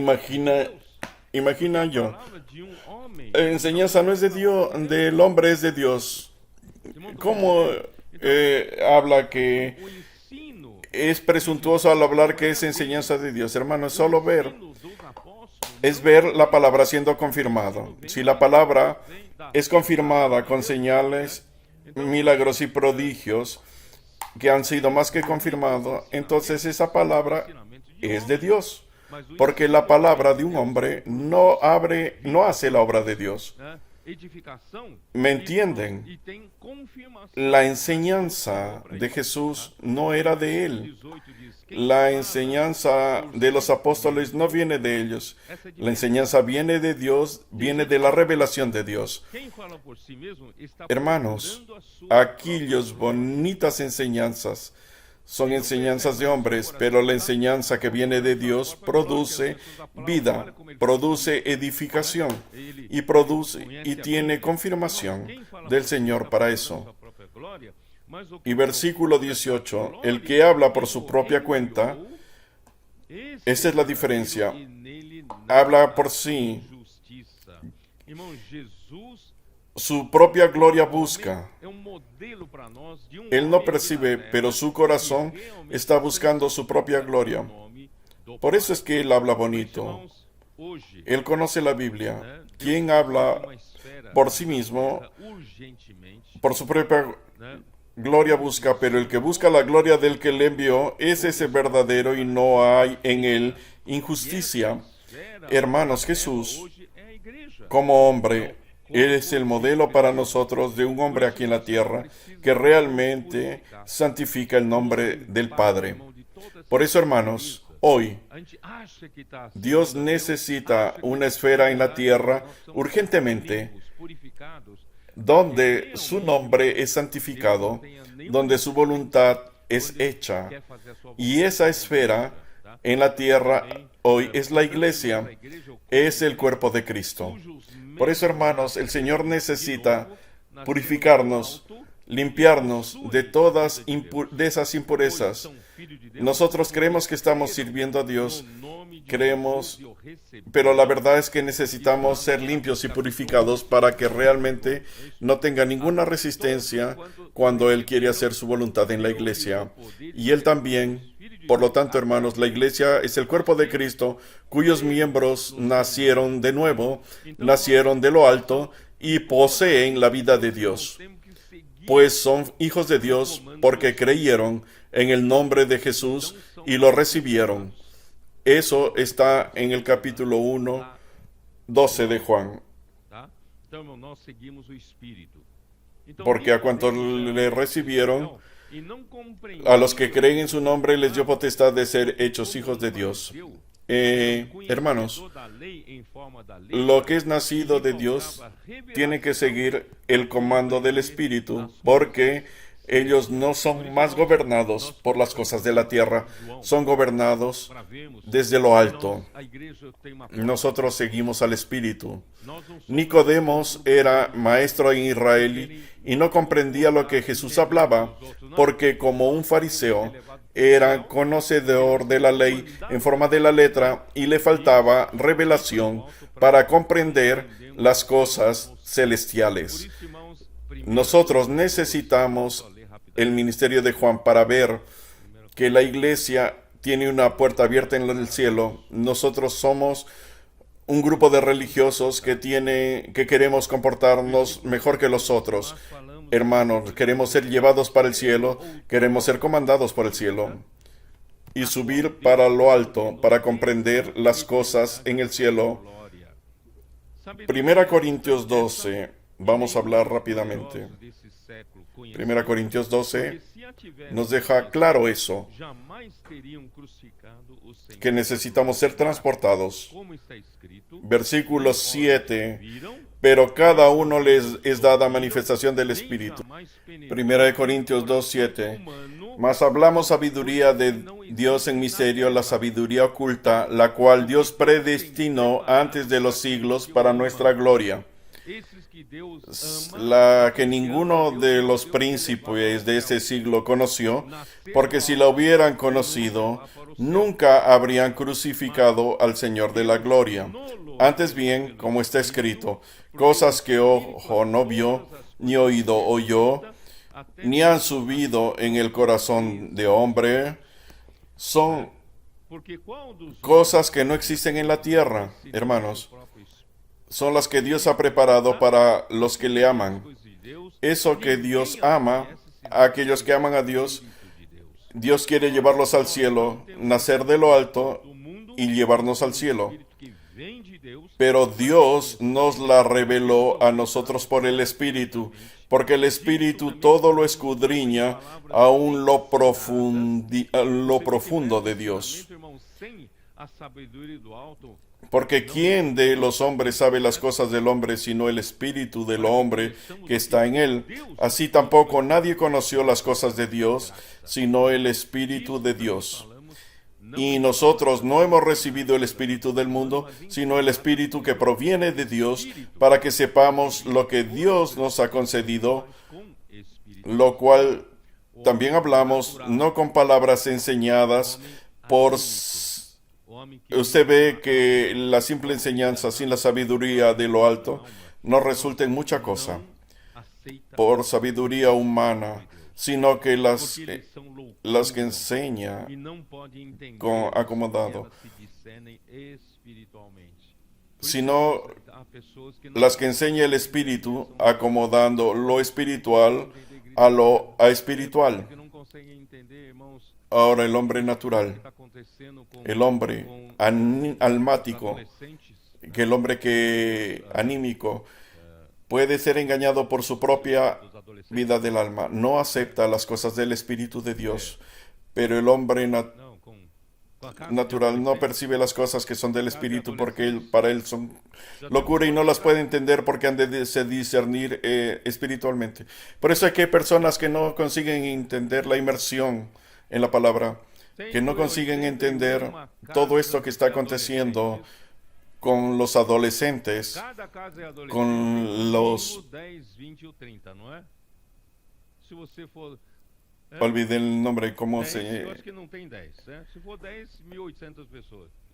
Imagina yo. La enseñanza no es de Dios, del hombre es de Dios. ¿Cómo habla que es presuntuoso al hablar que es enseñanza de Dios? Hermano, es solo ver. Es ver la palabra siendo confirmada. Si la palabra es confirmada con señales, milagros y prodigios que han sido más que confirmados, entonces esa palabra es de Dios. Porque la palabra de un hombre no hace la obra de Dios. ¿Me entienden? La enseñanza de Jesús no era de él. La enseñanza de los apóstoles no viene de ellos. La enseñanza viene de Dios, viene de la revelación de Dios. Hermanos, aquellas bonitas enseñanzas son enseñanzas de hombres, pero la enseñanza que viene de Dios produce vida, produce edificación y tiene confirmación del Señor para eso. Y versículo 18, el que habla por su propia cuenta, esa es la diferencia, habla por sí, su propia gloria busca. Él no percibe, pero su corazón está buscando su propia gloria. Por eso es que él habla bonito. Él conoce la Biblia. Quien habla por sí mismo, por su propia gloria busca, pero el que busca la gloria del que le envió es ese verdadero y no hay en él injusticia. Hermanos, Jesús, como hombre, Él es el modelo para nosotros de un hombre aquí en la tierra que realmente santifica el nombre del Padre. Por eso, hermanos, hoy Dios necesita una esfera en la tierra urgentemente donde su nombre es santificado, donde su voluntad es hecha. Y esa esfera en la tierra hoy es la iglesia, es el cuerpo de Cristo. Por eso, hermanos, el Señor necesita purificarnos, limpiarnos de todas de esas impurezas. Nosotros creemos que estamos sirviendo a Dios, pero la verdad es que necesitamos ser limpios y purificados para que realmente no tenga ninguna resistencia cuando Él quiere hacer su voluntad en la iglesia. Y Él también. Por lo tanto, hermanos, la iglesia es el cuerpo de Cristo, cuyos miembros nacieron de nuevo, nacieron de lo alto y poseen la vida de Dios. Pues son hijos de Dios porque creyeron en el nombre de Jesús y lo recibieron. Eso está en el capítulo 1, 12 de Juan. Porque a cuantos le recibieron, a los que creen en su nombre les dio potestad de ser hechos hijos de Dios. Hermanos, lo que es nacido de Dios tiene que seguir el comando del Espíritu, porque ellos no son más gobernados por las cosas de la tierra, son gobernados desde lo alto. Nosotros seguimos al Espíritu. Nicodemos era maestro en Israel y no comprendía lo que Jesús hablaba, porque como un fariseo era conocedor de la ley en forma de la letra y le faltaba revelación para comprender las cosas celestiales. Nosotros necesitamos el ministerio de Juan para ver que la iglesia tiene una puerta abierta en el cielo. Nosotros somos un grupo de religiosos que queremos comportarnos mejor que los otros. Hermanos, queremos ser llevados para el cielo, queremos ser comandados por el cielo. y subir para lo alto para comprender las cosas en el cielo. 1 Corintios 12, vamos a hablar rápidamente. 1 Corintios 12 nos deja claro eso, que necesitamos ser transportados. Versículo 7, pero cada uno les es dada manifestación del Espíritu. 1 Corintios 2, 7. Mas hablamos sabiduría de Dios en misterio, la sabiduría oculta, la cual Dios predestinó antes de los siglos para nuestra gloria, la que ninguno de los príncipes de este siglo conoció, porque si la hubieran conocido, nunca habrían crucificado al Señor de la gloria. Antes bien, como está escrito, cosas que ojo no vio, ni oído oyó, ni han subido en el corazón de hombre, son cosas que no existen en la tierra, hermanos. Son las que Dios ha preparado para los que le aman. Eso que Dios ama, a aquellos que aman a Dios, Dios quiere llevarlos al cielo, nacer de lo alto y llevarnos al cielo. Pero Dios nos la reveló a nosotros por el Espíritu, porque el Espíritu todo lo escudriña, aún lo profundo de Dios. Porque ¿quién de los hombres sabe las cosas del hombre sino el espíritu del hombre que está en él? Así tampoco nadie conoció las cosas de Dios sino el Espíritu de Dios. Y nosotros no hemos recibido el espíritu del mundo, sino el Espíritu que proviene de Dios, para que sepamos lo que Dios nos ha concedido, lo cual también hablamos, no con palabras enseñadas por... Usted ve que la simple enseñanza sin la sabiduría de lo alto no resulta en mucha cosa por sabiduría humana, sino que las que enseña con acomodado, sino las que enseña el Espíritu acomodando lo espiritual a lo espiritual. Ahora el hombre natural, el hombre almático, que el hombre anímico, puede ser engañado por su propia vida del alma. No acepta las cosas del Espíritu de Dios, pero el hombre natural no percibe las cosas que son del Espíritu porque para él son locura y no las puede entender porque han de discernir espiritualmente. Por eso es que hay personas que no consiguen entender la inmersión en la palabra, que no consiguen entender todo esto que está aconteciendo con los adolescentes, con los... Olvidé el nombre, ¿cómo se...?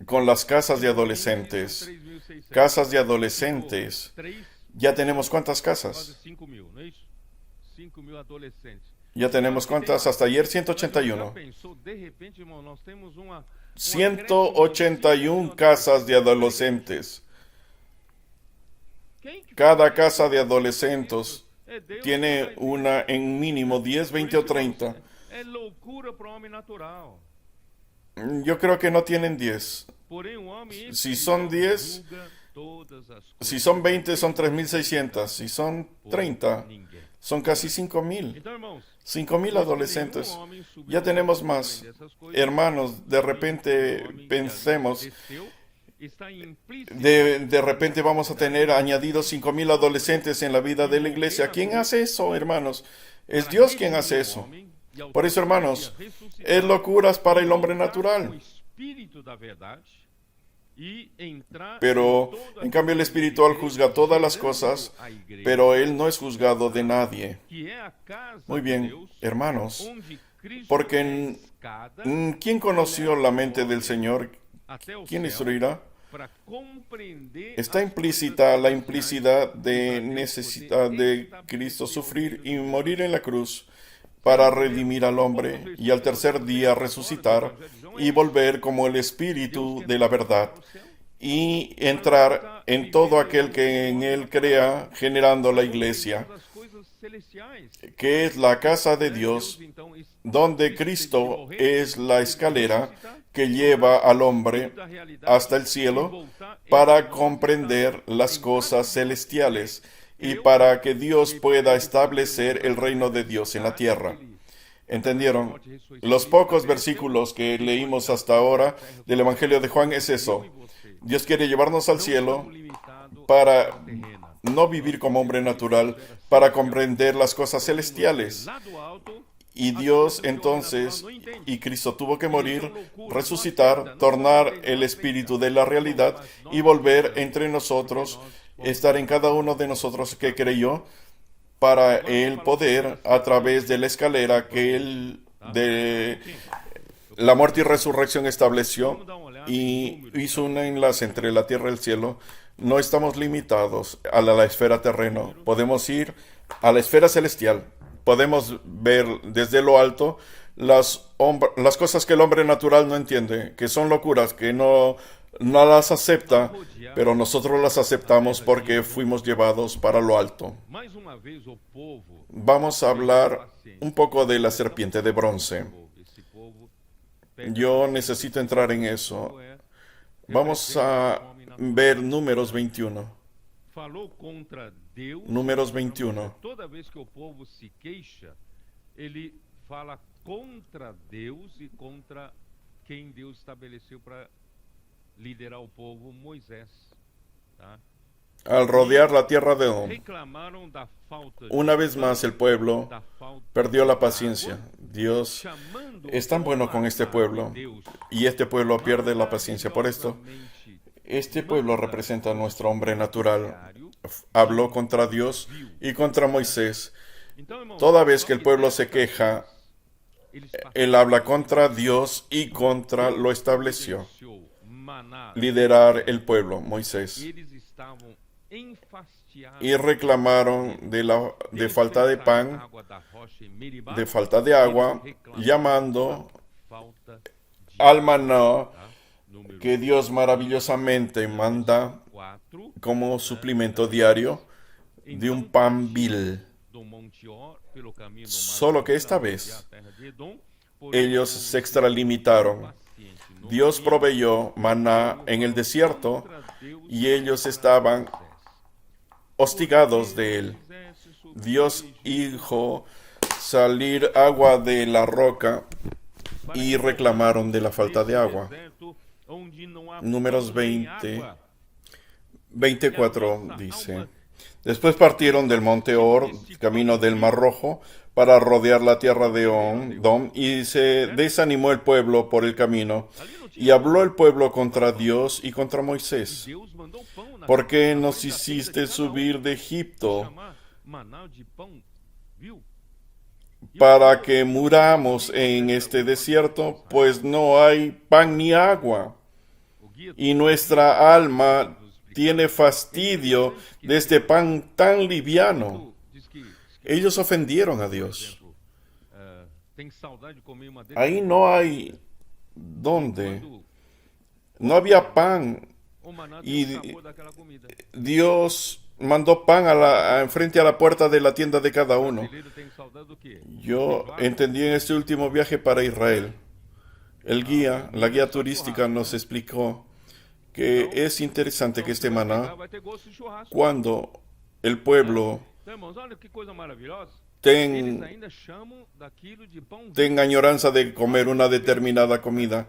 Con las casas de adolescentes. Casas de adolescentes. ¿Ya tenemos cuántas casas? 5.000 adolescentes. ¿Ya tenemos cuántas? Hasta ayer 181. 181 casas de adolescentes. Cada casa de adolescentes tiene una en mínimo 10, 20 o 30. Yo creo que no tienen 10. Si son 10, si son 20 son 3.600. Si son 30, son casi 5.000. 5.000 adolescentes. Ya tenemos más. Hermanos, de repente pensemos, de repente vamos a tener añadidos 5.000 adolescentes en la vida de la iglesia. ¿Quién hace eso, hermanos? Es Dios quien hace eso. Por eso, hermanos, es locuras para el hombre natural. Pero, en cambio, el espiritual juzga todas las cosas, pero él no es juzgado de nadie. Muy bien, hermanos, porque ¿quién conoció la mente del Señor? ¿Quién instruirá? Está implícita la implicidad de necesidad de Cristo sufrir y morir en la cruz para redimir al hombre y al tercer día resucitar y volver como el Espíritu de la verdad y entrar en todo aquel que en él crea, generando la iglesia. que es la casa de Dios, donde Cristo es la escalera que lleva al hombre hasta el cielo para comprender las cosas celestiales y para que Dios pueda establecer el reino de Dios en la tierra. ¿Entendieron? Los pocos versículos que leímos hasta ahora del Evangelio de Juan es eso. Dios quiere llevarnos al cielo para no vivir como hombre natural, para comprender las cosas celestiales. Y Dios entonces, y Cristo tuvo que morir, resucitar, tornar el espíritu de la realidad y volver entre nosotros, estar en cada uno de nosotros que creyó, para el poder, a través de la escalera que Él de la muerte y resurrección estableció y hizo un enlace entre la tierra y el cielo. No estamos limitados a la esfera terrena. Podemos ir a la esfera celestial. Podemos ver desde lo alto las cosas que el hombre natural no entiende, que son locuras, que no las acepta, pero nosotros las aceptamos porque fuimos llevados para lo alto. Vamos a hablar un poco de la serpiente de bronce. Yo necesito entrar en eso. Vamos a ver Números 21. Números 21. Toda vez que o povo se queixa, ele fala contra Deus e contra quem Deus estabeleceu para liderar o povo, Moisés. Tá? Al rodear la tierra de Edom, una vez más el pueblo perdió la paciencia. Dios es tan bueno con este pueblo y este pueblo pierde la paciencia. Por esto, este pueblo representa a nuestro hombre natural. Habló contra Dios y contra Moisés. Toda vez que el pueblo se queja, él habla contra Dios y contra lo estableció. Liderar el pueblo, Moisés. Y reclamaron de falta de pan, de falta de agua, llamando al maná que Dios maravillosamente manda como suplemento diario de un pan vil. Solo que esta vez ellos se extralimitaron. Dios proveyó maná en el desierto y ellos estaban hostigados de él. Dios hizo salir agua de la roca y reclamaron de la falta de agua. Números 24 dice: Después partieron del monte Or, camino del Mar Rojo, para rodear la tierra de Edom, y se desanimó el pueblo por el camino, y habló el pueblo contra Dios y contra Moisés. ¿Por qué nos hiciste subir de Egipto para que muramos en este desierto? Pues no hay pan ni agua, y nuestra alma tiene fastidio de este pan tan liviano. Ellos ofendieron a Dios. Ahí no hay dónde. No había pan. Y Dios mandó pan enfrente a la puerta de la tienda de cada uno. Yo entendí en este último viaje para Israel. La guía turística nos explicó que es interesante que este maná, cuando el pueblo tenga añoranza de comer una determinada comida,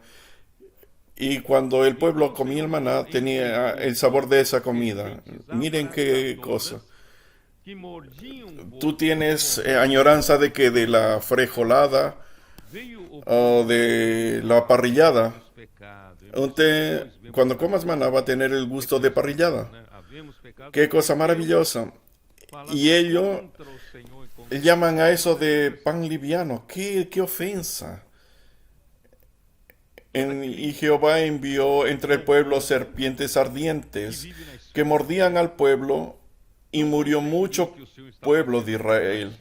y cuando el pueblo comía el maná, tenía el sabor de esa comida. Miren qué cosa. Tú tienes añoranza de que de la frijolada o de la parrillada. Cuando comas maná va a tener el gusto de parrillada. Qué cosa maravillosa. Y ellos llaman a eso de pan liviano. ¡Qué ofensa! Y Jehová envió entre el pueblo serpientes ardientes que mordían al pueblo, y murió mucho pueblo de Israel.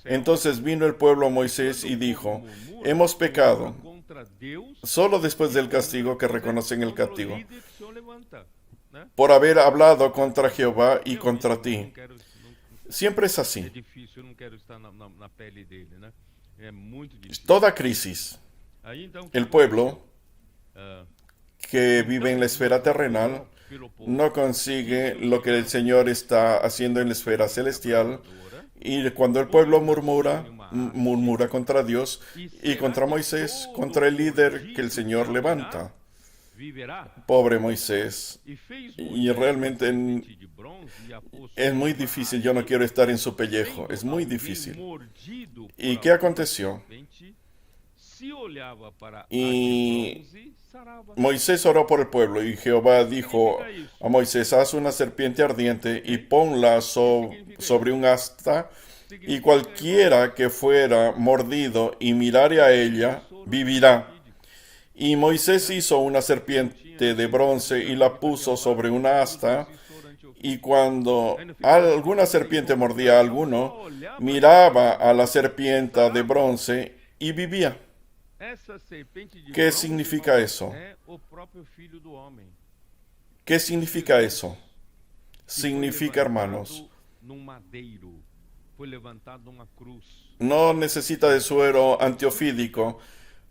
Entonces vino el pueblo a Moisés y dijo: hemos pecado. Solo después del castigo, que reconocen el castigo, por haber hablado contra Jehová y contra ti. Siempre es É así. difícil, eu não quero estar na pele dele, né? É muito difícil. Toda crisis, Aí então, o que el pueblo Ah, que vive en la esfera terrenal pelo povo no consigue lo que el Señor está haciendo en la esfera celestial. Y cuando el pueblo murmura contra Dios y contra Moisés, contra el líder que el Señor levanta. viverá. Pobre Moisés. E fez Y realmente de bronze e a pôs es muy sobre uma difícil, yo no quiero estar en su pellejo, es muy alguém difícil. mordido por ¿Y qué alguma aconteció? serpente, se olhava para a de Y bronze, sarava. Moisés oró por el pueblo y Jehová dijo a Moisés, haz una serpiente ardiente y ponla sobre un asta, y cualquiera que fuera mordido y mirare a ella, vivirá. Y Moisés hizo una serpiente de bronce y la puso sobre una asta, y cuando alguna serpiente mordía a alguno, miraba a la serpiente de bronce y vivía. Essa serpente de ¿Qué bronze, significa irmão, eso? é o próprio filho do homem. ¿Qué significa eso? Que foi Significa, hermanos, levantado num madeiro, foi levantado numa cruz. no necesita de suero antiofídico,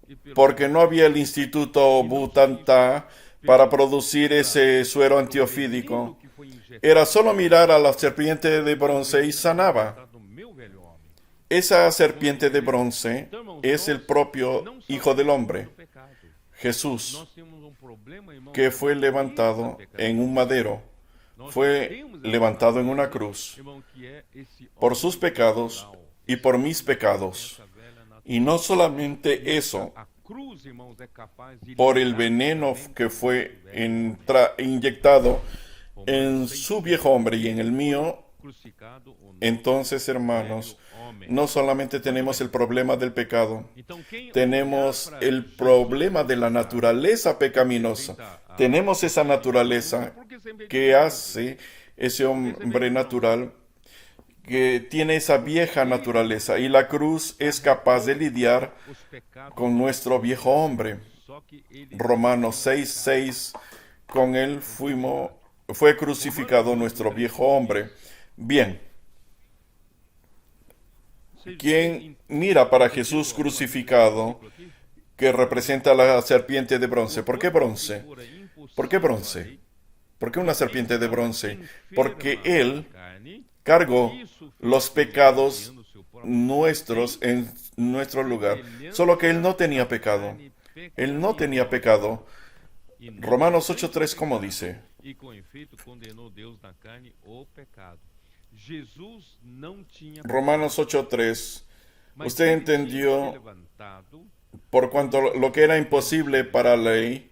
E pelo porque no había el Instituto Butantan para producir ese suero antiofídico. veneno que foi injetado Era solo mirar a la serpiente de bronce y sanaba. no meu velho homem. Esa serpiente de bronce es el propio Não só Hijo del Hombre, do pecado. Jesús, Nós temos um problema, irmão, que fue levantado en un madero, Nós fue temos levantado en una cruz irmão, que é esse por homem sus pecados natural, y por mis pecados. essa velha natureza. Y no solamente eso, A cruz, irmãos, é capaz de por el livrar veneno totalmente que fue o velho inyectado en su viejo hombre y en el mío. crucificado, o novo Entonces, hermanos, velho homem. no solamente tenemos el problema del pecado, Então, quem tenemos olhar para el problema de la naturaleza pecaminosa. Tenemos esa naturaleza que hace ese hombre natural, que tiene esa vieja naturaleza, y la cruz es capaz de lidiar os pecados, con nuestro viejo hombre. só que ele Romanos 6:6, con él fue crucificado nuestro viejo hombre. Bien, quien mira para Jesús crucificado, que representa la serpiente de bronce. ¿Por qué bronce? ¿Por qué bronce? ¿Por qué una serpiente de bronce? Porque Él cargó los pecados nuestros en nuestro lugar. Solo que Él no tenía pecado. Él no tenía pecado. Romanos 8:3, ¿cómo dice? E com efeito condenou Deus na carne o pecado. Jesus não tinha Romanos 8:3. mas Usted ele tinha entendió, levantado, por cuanto lo que era imposible para la ley,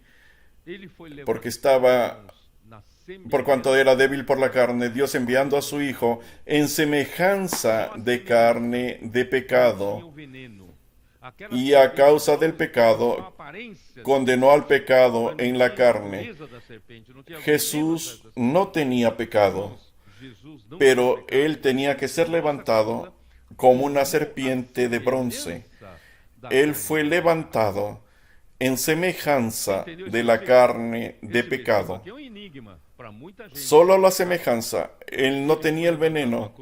ele foi levantado porque estaba, na semelhança por cuanto era débil por la carne, Dios enviando a su Hijo en semejanza de carne de tinha pecado, o veneno. Aquela y a serpente causa del com a pecado aparência condenó al pecado mas não en la tinha a carne. natureza da serpente, não tinha a Jesús natureza da no tenía pecado, serpente. Jesus não pero tinha pecado. Él tenía que ser levantado como una serpiente de bronce. Él fue levantado en semejanza de la carne de pecado. Que é um enigma para muita gente. Solo la semejanza. Él no tenía el veneno.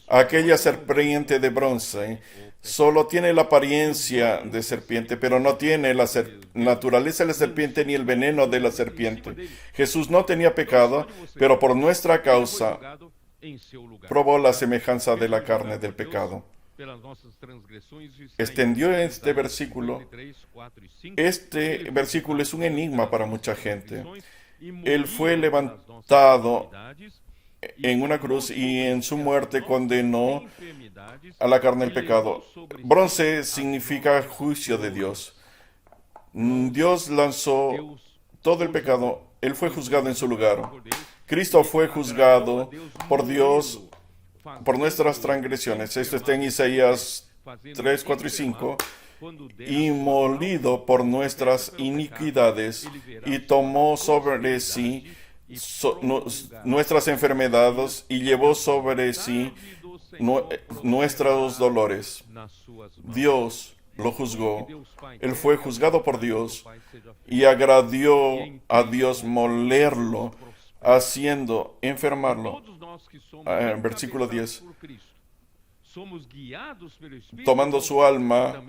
Aquella serpiente de bronce solo tiene la apariencia de serpiente, pero no tiene la naturaleza de la serpiente ni el veneno de la serpiente. Jesús no tenía pecado, pero por nuestra causa Jogado em seu lugar. probó la semejanza de la carne del pecado. Pelas nossas transgressões, isso está em Extendió este Isaías versículo. 53, 4 y 5. Este versículo es un enigma para mucha gente. Y Él fue murió por las levantado nossas iniquidades, en una cruz y en su muerte condenó enfermidades, a la carne del y pecado. levó sobre Bronce sí significa juicio de Dios. Dios lanzó Deus todo el pecado. Él fue juzgado en su lugar. por Deus, Cristo fue juzgado por Dios fazendo por nuestras transgresiones. Esto está en Isaías 3, 4 y 5. quando der Y molido por nuestras iniquidades, y tomó sobre sí nuestras enfermedades, y llevó sobre sí nuestros dolores. nas suas mãos. Dios lo juzgó. Deus Pai, Él fue juzgado por Dios, Pai seja y agradó a Dios molerlo, haciendo enfermarlo. todos nós versículo 10, tomando su alma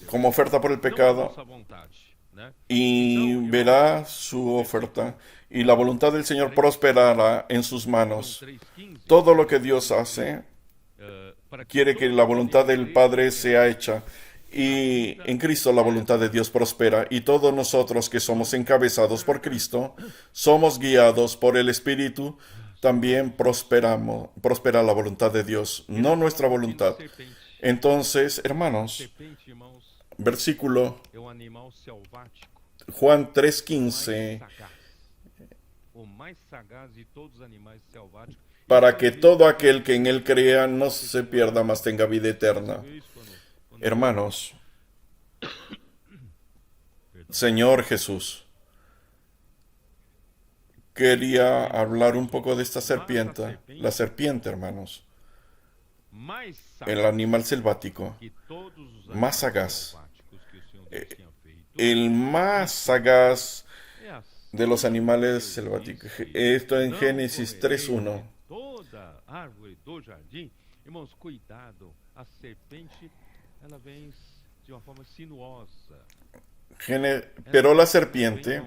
como oferta por el pecado, y verá su oferta, y la voluntad del Señor prosperará en sus manos. Todo lo que Dios hace, quiere que la voluntad del Padre sea hecha. Y en Cristo la voluntad de Dios prospera, y todos nosotros que somos encabezados por Cristo, somos guiados por el Espíritu, también prospera la voluntad de Dios, no nuestra voluntad. Entonces, hermanos, versículo Juan 3:15, para que todo aquel que en él crea no se pierda, mas tenga vida eterna. Hermanos, Señor Jesús quería hablar un poco de esta serpiente. La serpiente, hermanos, el animal selvático más sagaz, el más sagaz de los animales selváticos. Esto en Génesis 3:1. Pero la serpiente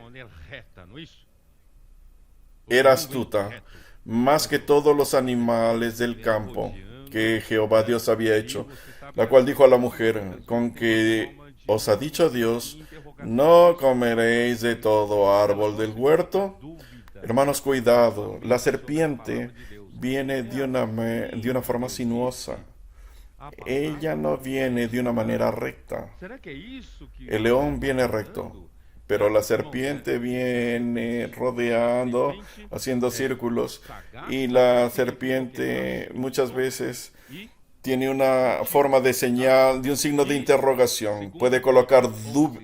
era astuta, más que todos los animales del campo que Jehová Dios había hecho, la cual dijo a la mujer, con que os ha dicho Dios, no comeréis de todo árbol del huerto. Hermanos, cuidado, la serpiente viene de una forma sinuosa. Ella no viene de una manera recta. El león viene recto, pero la serpiente viene rodeando, haciendo círculos, y la serpiente muchas veces tiene una forma de señal, de un signo de interrogación. Puede colocar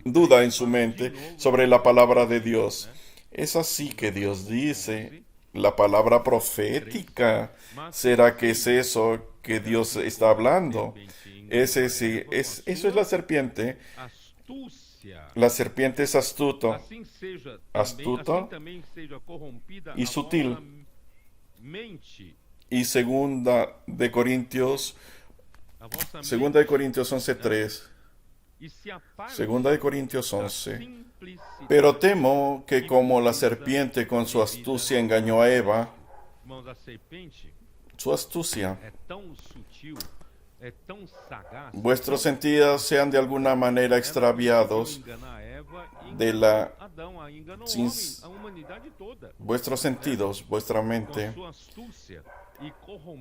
duda en su mente sobre la palabra de Dios. Es así que Dios dice, la palabra profética, ¿será que es eso que Dios está hablando? Eso es la serpiente. La serpiente es astuto y sutil. Y segunda de Corintios 11:3. Segunda de Corintios 11. Pero temo que como la serpiente con su astucia engañó a Eva, su astucia, vuestros sentidos sean de alguna manera extraviados vuestros sentidos, vuestra mente,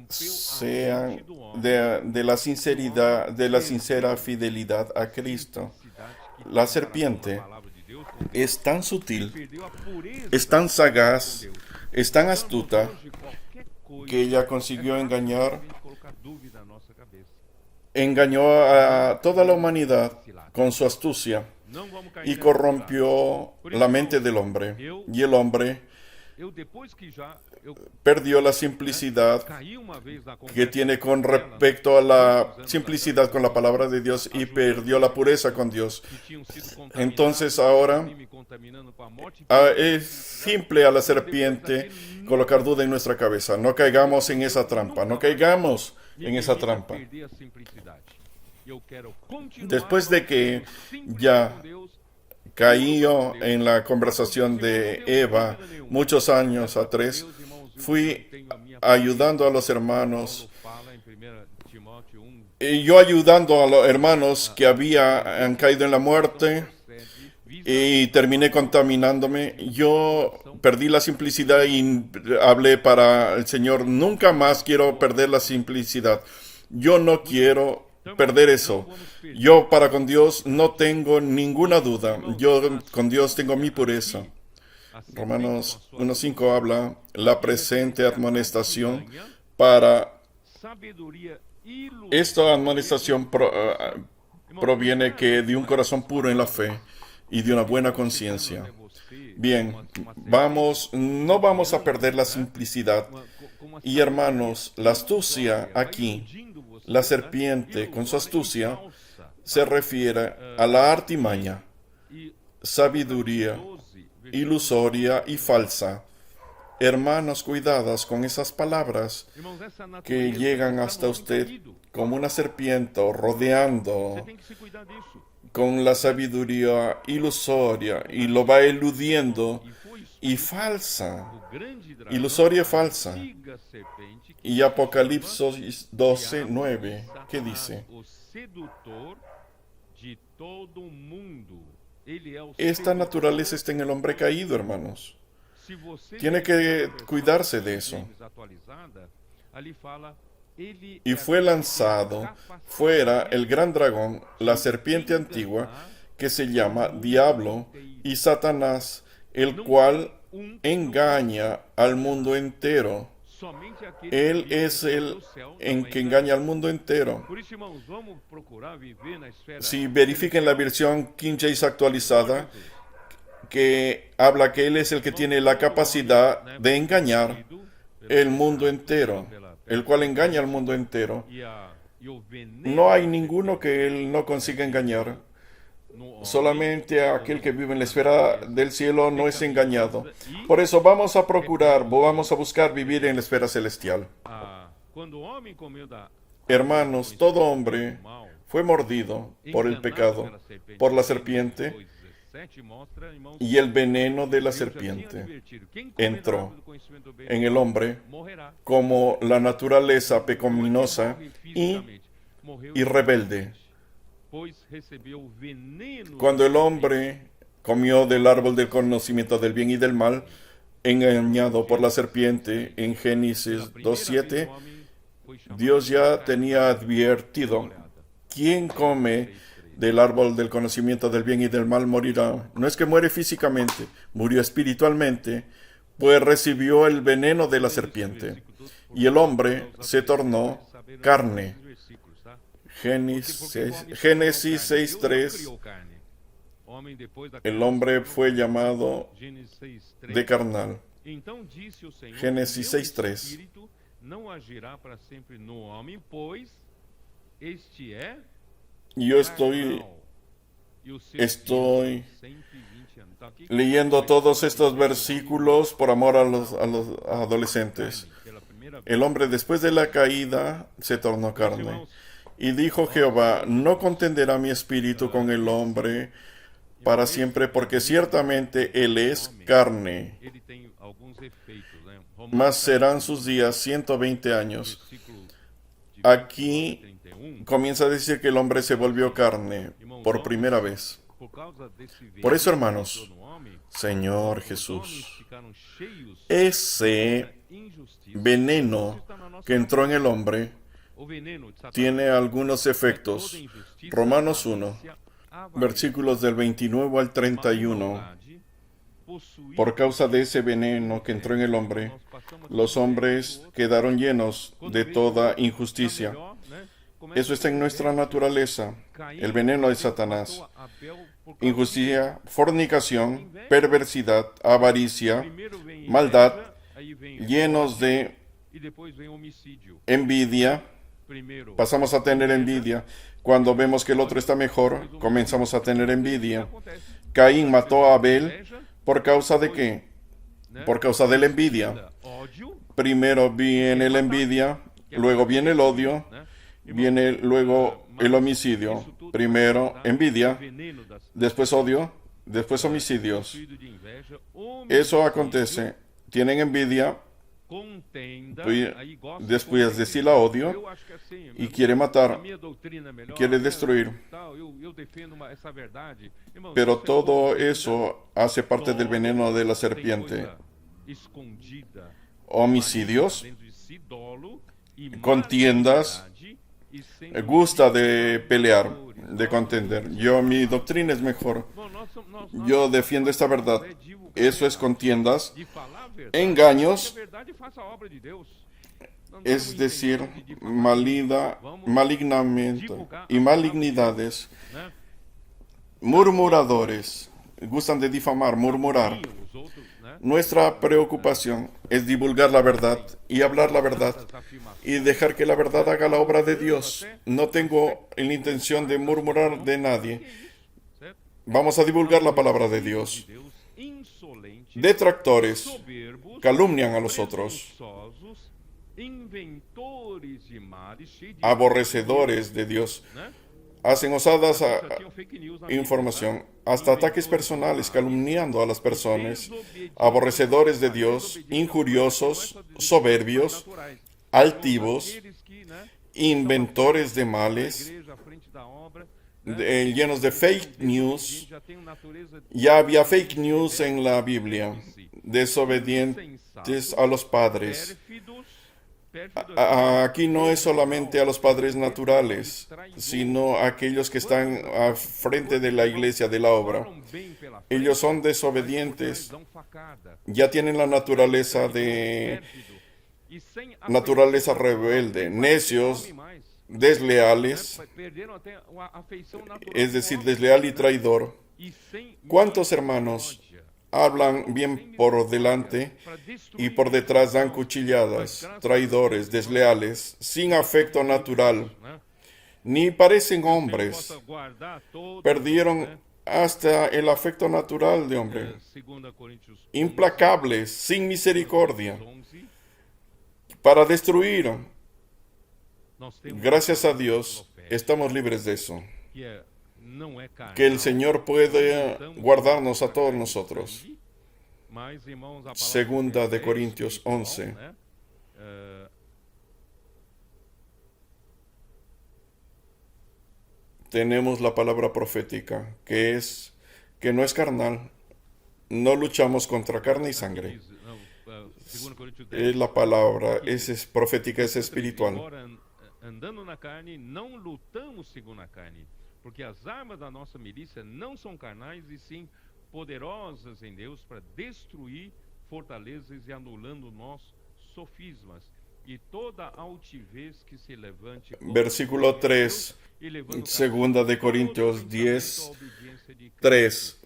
sean de la sinceridad, de la sincera fidelidad a Cristo. La serpiente es tan sutil, es tan sagaz, es tan astuta, que ella consiguió engañó a toda la humanidad con su astucia y corrompió la mente del hombre. Y el hombre perdió la simplicidad que tiene con respecto a la simplicidad con la palabra de Dios, y perdió la pureza con Dios. Entonces ahora es simple a la serpiente colocar duda en nuestra cabeza. No caigamos en esa trampa, no caigamos en esa trampa. Después de que ya caí en la conversación de Eva muchos años atrás, fui ayudando a los hermanos, yo ayudando a los hermanos que han caído en la muerte, y terminé contaminándome. Yo perdí la simplicidad y hablé para el Señor: nunca más quiero perder la simplicidad. Yo no quiero perder eso. Yo para con Dios no tengo ninguna duda. Yo con Dios tengo mi pureza. Romanos 1:5 habla: la presente amonestación para... Esta amonestación proviene que de un corazón puro en la fe y de una buena conciencia. Bien, no vamos a perder la simplicidad. Y hermanos, la astucia aquí, la serpiente con su astucia, se refiere a la artimaña, sabiduría ilusoria y falsa Hermanos, cuidadas con esas palabras Irmãos, essa que natureza llegan está hasta no homem usted caído. como una serpiente, Você rodeando tem que se cuidar disso. con la sabiduría ilusoria y lo va eludiendo E foi y expulso falsa, do grande dragão, ilusoria a falsa. antiga serpente, que Y se Apocalipsis chama 12, Diabo 9, e ¿qué Satanás, dice? o sedutor de todo mundo. Ele é o Esta sedutor. naturaleza está en el hombre caído, hermanos. Se você Tiene ler que a versão cuidarse de King eso. James atualizada, ali fala, ele Y é fue aquele que tem a lanzado capacidade fuera el gran dragón, la serpiente antigua, que se llama Diablo y Satanás, el cual engaña al mundo entero. somente aquele Él que vive es no el céu en não é que enganoso. engaña al mundo entero. Por isso, irmãos, vamos procurar viver na esfera Si verifiquen la versión King James actualizada, que habla que Él es el que tiene la capacidad de engañar el mundo entero, el cual engaña al mundo entero. No hay ninguno que Él no consiga engañar. Solamente aquel que vive en la esfera del cielo no es engañado. Por eso vamos a procurar, vamos a buscar vivir en la esfera celestial. Quando o homem comeu da Hermanos, todo hombre fue mordido por el pecado, por la serpiente, y el veneno de la serpiente entró en el hombre como la naturaleza pecaminosa y rebelde. Cuando el hombre comió del árbol del conocimiento del bien y del mal, engañado por la serpiente en Génesis 2:7, Dios ya tenía advertido: quien come del árbol del conocimiento del bien y del mal morirá. No es que muere físicamente, murió espiritualmente, pues recibió el veneno de la serpiente. Y el hombre se tornó carne. Génesis 6:3, el hombre fue llamado de carnal. Génesis 6:3. Não agirá para sempre no homem, pois este é Yo estoy carnal, e os seus Estoy dias, 120 anos. Então, aqui, leyendo todos estos versículos por amor a los adolescentes. pela primeira vez, El hombre después de la caída se tornó carne. Y dijo Jehová: no contenderá mi espíritu con el hombre para siempre, porque ciertamente él es carne, ele tem alguns efeitos, né? mas serán sus días 120 años. Versículo de Aquí 31, comienza a decir que el hombre se volvió carne por primera vez. por causa desse Por eso, veneno hermanos, que entrou no homem, Señor os homens Jesús, ficaram cheios ese de injustiça. veneno Isso está na nossa que entró en el hombre O veneno de Satanás tiene algunos é efectos. toda injustiça, Romanos 1, avaricia, versículos del 29 al 31. maldade, possuir Por causa de ese veneno que entró en el hombre, los hombres quedaron llenos de toda injusticia. Eso está en nuestra naturaleza, el veneno de Satanás. Injusticia, fornicación, perversidad, avaricia, maldad, llenos de e depois vem homicídio. envidia. Primeiro, Pasamos a tener envidia. Cuando vemos que el otro está mejor, comenzamos a tener envidia. acontece. Caín mató a Abel ¿por causa de qué? Por causa de la envidia. Ódio, Primero viene la envidia, luego viene el odio, né? viene luego el homicidio. Primero envidia, Veneno das después odio, después homicidios. possuído de inveja, Eso homicídio, acontece. Tienen envidia, contenda, Pues, aí gosta de después contender. destila odio Eu acho que assim, y quiere matar. a minha doutrina é melhor, quiere né? destruir. Tal, eu defendo essa verdade. Irmãos, Pero isso é todo coisa eso hace parte del veneno de la tem serpiente. coisa escondida Homicidios, dentro de si, dolo e contiendas, malignidade, e sendo gusta de pelear, de contender. Mi doctrina es mejor. Bom, Yo defiendo esta verdad. é divulgar Eso es contiendas, de falar a verdade, engaños, que a verdade faça a obra de Deus. Não es vamos decir, entender de difamação, malignamiento y malignidades. né? Murmuradores, gustan de difamar, murmurar. Os outros, né? Nuestra preocupación es divulgar la verdad y hablar la verdad Essas afirmações. y dejar que la verdad haga la obra de Dios. No tengo la intención de murmurar de nadie. Certo? Vamos a divulgar la palabra de Dios. De Deus insolente, Detractores, soberbo, calumnian a los otros, aborrecedores de Dios, hacen osadas información, hasta ataques personales, calumniando a las personas, aborrecedores de Dios, injuriosos, soberbios, altivos, inventores de males, llenos de fake news. Ya había fake news en la Biblia, desobedientes a los padres. Aquí no es solamente a los padres naturales, sino a aquellos que están al frente de la iglesia, de la obra. Ellos son desobedientes, ya tienen la naturaleza rebelde, necios, desleales, es decir, desleal y traidor. ¿Cuántos hermanos hablan bien por delante y por detrás dan cuchilladas, traidores, desleales, sin afecto natural, ni parecen hombres? Perdieron hasta el afecto natural de hombre, implacables, sin misericordia, para destruir. Gracias a Dios, estamos libres de eso. Que el Señor puede guardarnos a todos nosotros. Segunda de Corintios 11. Tenemos la palabra profética, que no es carnal. No luchamos contra carne y sangre. Es la palabra, es profética, es espiritual. Andando na carne, não lutamos segundo a carne, porque as armas da nossa milícia não são carnais, e sim poderosas em Deus para destruir fortalezas e anulando nossos sofismas e toda altivez que se levante. Versículo 3, segunda de Corintios 10, 3.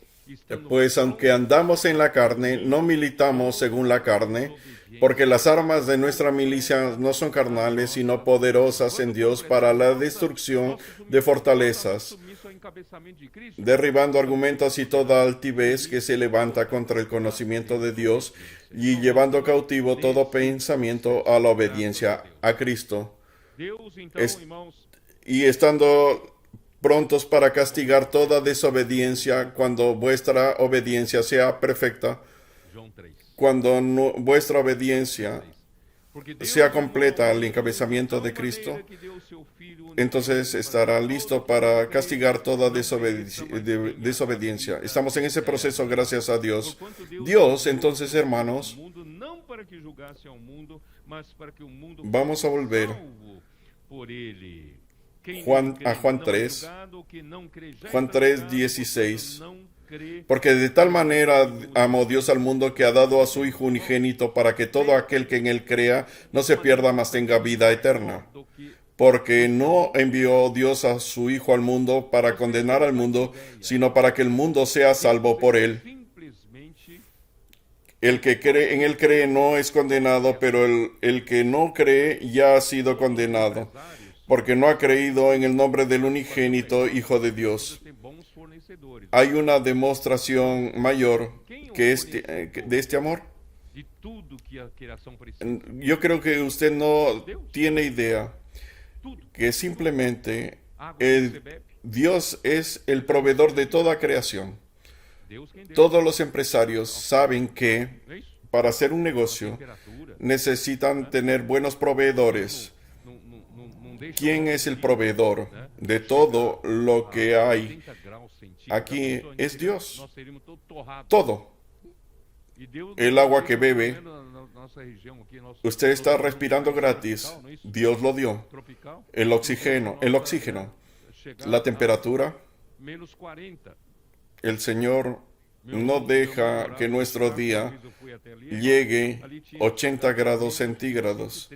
Pues aunque andamos en la carne, no militamos según la carne, porque las armas de nuestra milicia no son carnales, sino poderosas en Dios para la destrucción de fortalezas, derribando argumentos y toda altivez que se levanta contra el conocimiento de Dios, y llevando cautivo todo pensamiento a la obediencia a Cristo. Y estando prontos para castigar toda desobediencia cuando vuestra obediencia sea perfecta, cuando vuestra obediencia sea completa al encabezamiento de Cristo, entonces estará listo para castigar toda desobediencia. Estamos en ese proceso, gracias a Dios. Dios, entonces, hermanos, vamos a volver a Juan 3, Juan 3, 16. Porque de tal manera amó Dios al mundo que ha dado a su Hijo unigénito para que todo aquel que en él crea no se pierda, mas tenga vida eterna. Porque no envió Dios a su Hijo al mundo para condenar al mundo, sino para que el mundo sea salvo por él. El que en él cree no es condenado, pero el que no cree ya ha sido condenado, porque no ha creído en el nombre del unigénito Hijo de Dios. ¿Hay una demostración mayor que de este amor? Yo creo que usted no tiene idea que simplemente Dios es el proveedor de toda creación. Todos los empresarios saben que para hacer un negocio necesitan tener buenos proveedores. ¿Quién es el proveedor de todo lo que hay? Aquí es Dios. Todo. El agua que bebe, usted está respirando gratis. Dios lo dio. El oxígeno, la temperatura. El Señor no deja que nuestro día llegue 80 grados centígrados.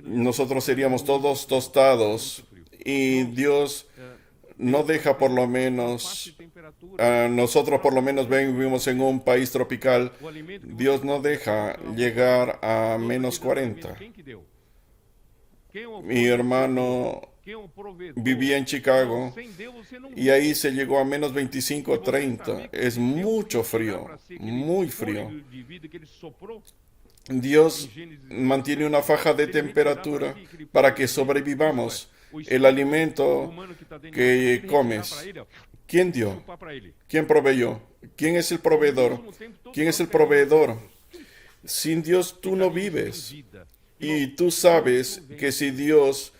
Nosotros seríamos todos tostados, y Dios no deja, por lo menos, nosotros por lo menos vivimos en un país tropical, Dios no deja llegar a menos 40. Mi hermano vivía en Chicago y ahí se llegó a menos 25 o 30. Es mucho frío, muy frío. Dios mantiene una faja de temperatura para que sobrevivamos. El alimento que comes, ¿quién dio? ¿Quién proveyó? ¿Quién es el proveedor? ¿Quién es el proveedor? Sin Dios tú no vives. Y tú sabes que si Dios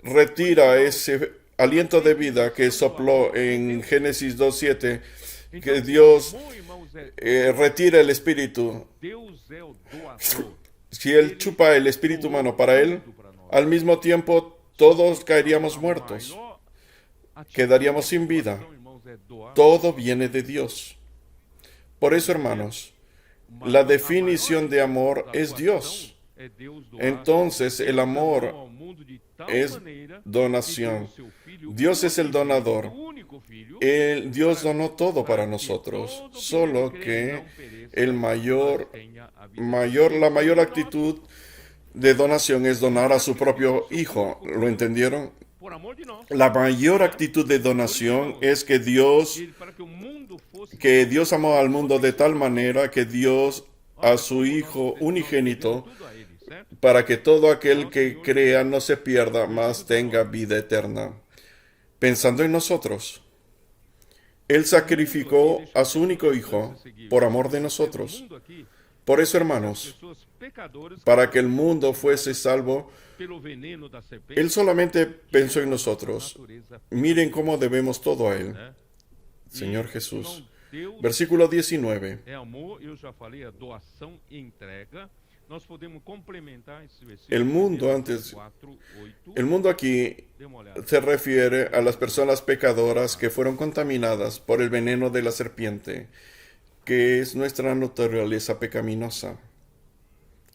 retira ese aliento de vida que sopló en Génesis 2:7, que Dios retira el espíritu, si Él chupa el espíritu humano para Él, al mismo tiempo todos caeríamos muertos, quedaríamos sin vida. Todo viene de Dios. Por eso, hermanos, la definición de amor es Dios. Entonces, el amor es donación. Dios es el donador. Dios donó todo para nosotros, solo que la mayor actitud de donación es donar a su propio Hijo. ¿Lo entendieron? La mayor actitud de donación es que Dios amó al mundo de tal manera que Dios a su Hijo unigénito, para que todo aquel que crea no se pierda, mas tenga vida eterna. Pensando en nosotros, Él sacrificó a su único Hijo por amor de nosotros. Por eso, hermanos, para que el mundo fuese salvo, Él solamente pensó en nosotros. Miren cómo debemos todo a Él. Señor Jesús. Versículo 19. El mundo aquí se refiere a las personas pecadoras que fueron contaminadas por el veneno de la serpiente, que es nuestra naturaleza pecaminosa.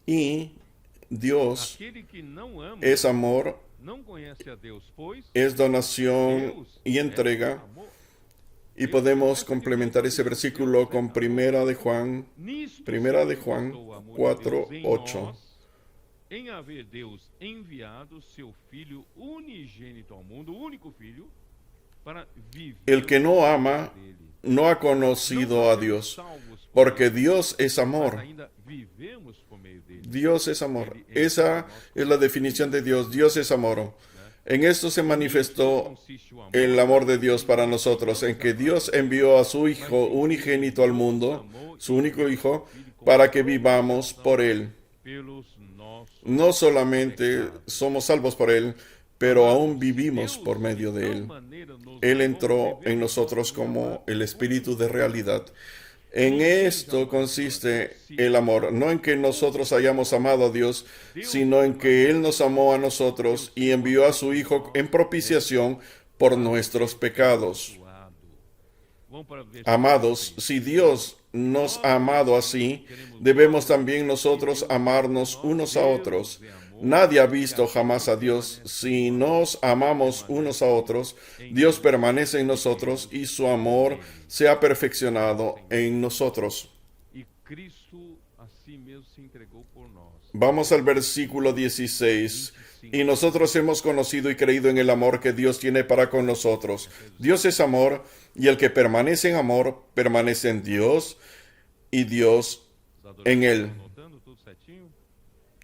Y Dios es amor, es donación y entrega. Y podemos complementar ese versículo con Primera de Juan 4:8. Em haver Deus enviado seu Filho unigênito ao mundo, o único Filho, para viver. El que no ama no ha conocido a Dios, porque Dios es amor. Dios es amor. Esa es la definición de Dios. Dios es amor. En esto se manifestó el amor de Dios para nosotros, en que Dios envió a su Hijo unigénito al mundo, su único Hijo, para que vivamos por Él. No solamente somos salvos por Él, pero aún vivimos por medio de Él. Él entró en nosotros como el Espíritu de realidad. En esto consiste el amor, no en que nosotros hayamos amado a Dios, sino en que Él nos amó a nosotros y envió a su Hijo en propiciación por nuestros pecados. Amados, si Dios nos ha amado así, debemos también nosotros amarnos unos a otros. Nadie ha visto jamás a Dios. Si nos amamos unos a otros, Dios permanece en nosotros y su amor se ha perfeccionado en nosotros. Vamos al versículo 16. Y nosotros hemos conocido y creído en el amor que Dios tiene para con nosotros. Dios es amor, y el que permanece en amor, permanece en Dios, y Dios en él.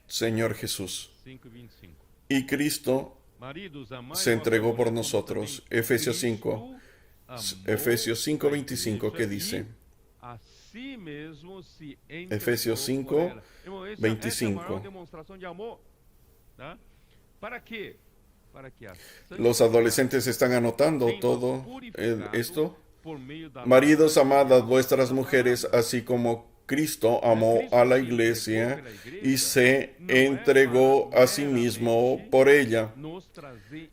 Señor Jesús. Y Cristo se entregó por nosotros. Efesios 5:25, ¿qué dice? Efesios 5:25. Los adolescentes están anotando todo esto. Maridos, amad a vuestras mujeres, así como Cristo amó a la iglesia y se entregó a sí mismo por ella.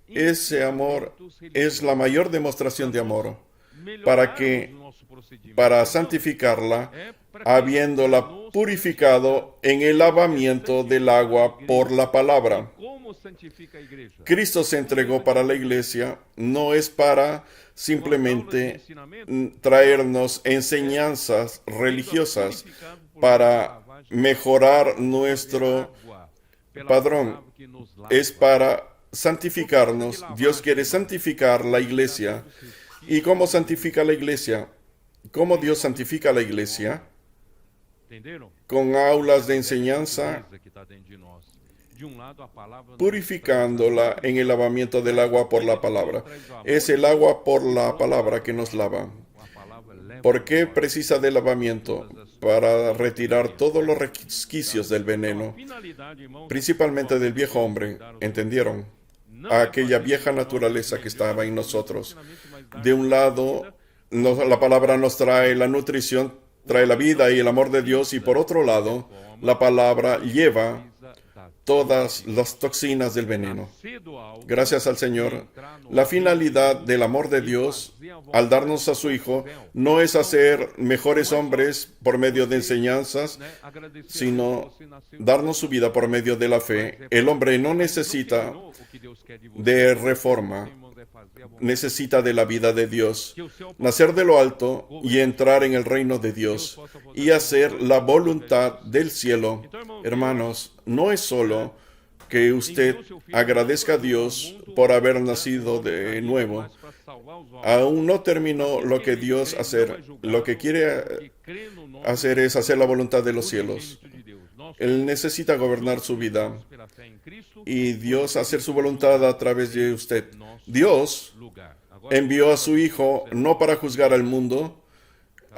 Ese amor es la mayor demostración de amor, para santificarla, habiéndola purificado en el lavamiento del agua por la palabra. Cristo se entregó para la iglesia, no es para simplemente traernos enseñanzas religiosas para mejorar nuestro padrón. Es para santificarnos. Dios quiere santificar la iglesia. ¿Y cómo santifica la iglesia? ¿Cómo Dios santifica la iglesia? Con aulas de enseñanza, purificándola en el lavamiento del agua por la palabra. Es el agua por la palabra que nos lava. ¿Por qué precisa de lavamiento? Para retirar todos los resquicios del veneno, principalmente del viejo hombre. ¿Entendieron? A aquella vieja naturaleza que estaba en nosotros. De un lado, la palabra nos trae la nutrición, trae la vida y el amor de Dios, y por otro lado, la palabra lleva todas las toxinas del veneno. Gracias al Señor. La finalidad del amor de Dios al darnos a su Hijo no es hacer mejores hombres por medio de enseñanzas, sino darnos su vida por medio de la fe. El hombre no necesita de reforma, necesita de la vida de Dios, nacer de lo alto y entrar en el reino de Dios y hacer la voluntad del cielo. Hermanos, no es solo que usted agradezca a Dios por haber nacido de nuevo. Aún no terminó lo que Dios hacer. Lo que quiere hacer es hacer la voluntad de los cielos. Él necesita gobernar su vida y Dios hacer su voluntad a través de usted. Dios envió a su Hijo no para juzgar al mundo,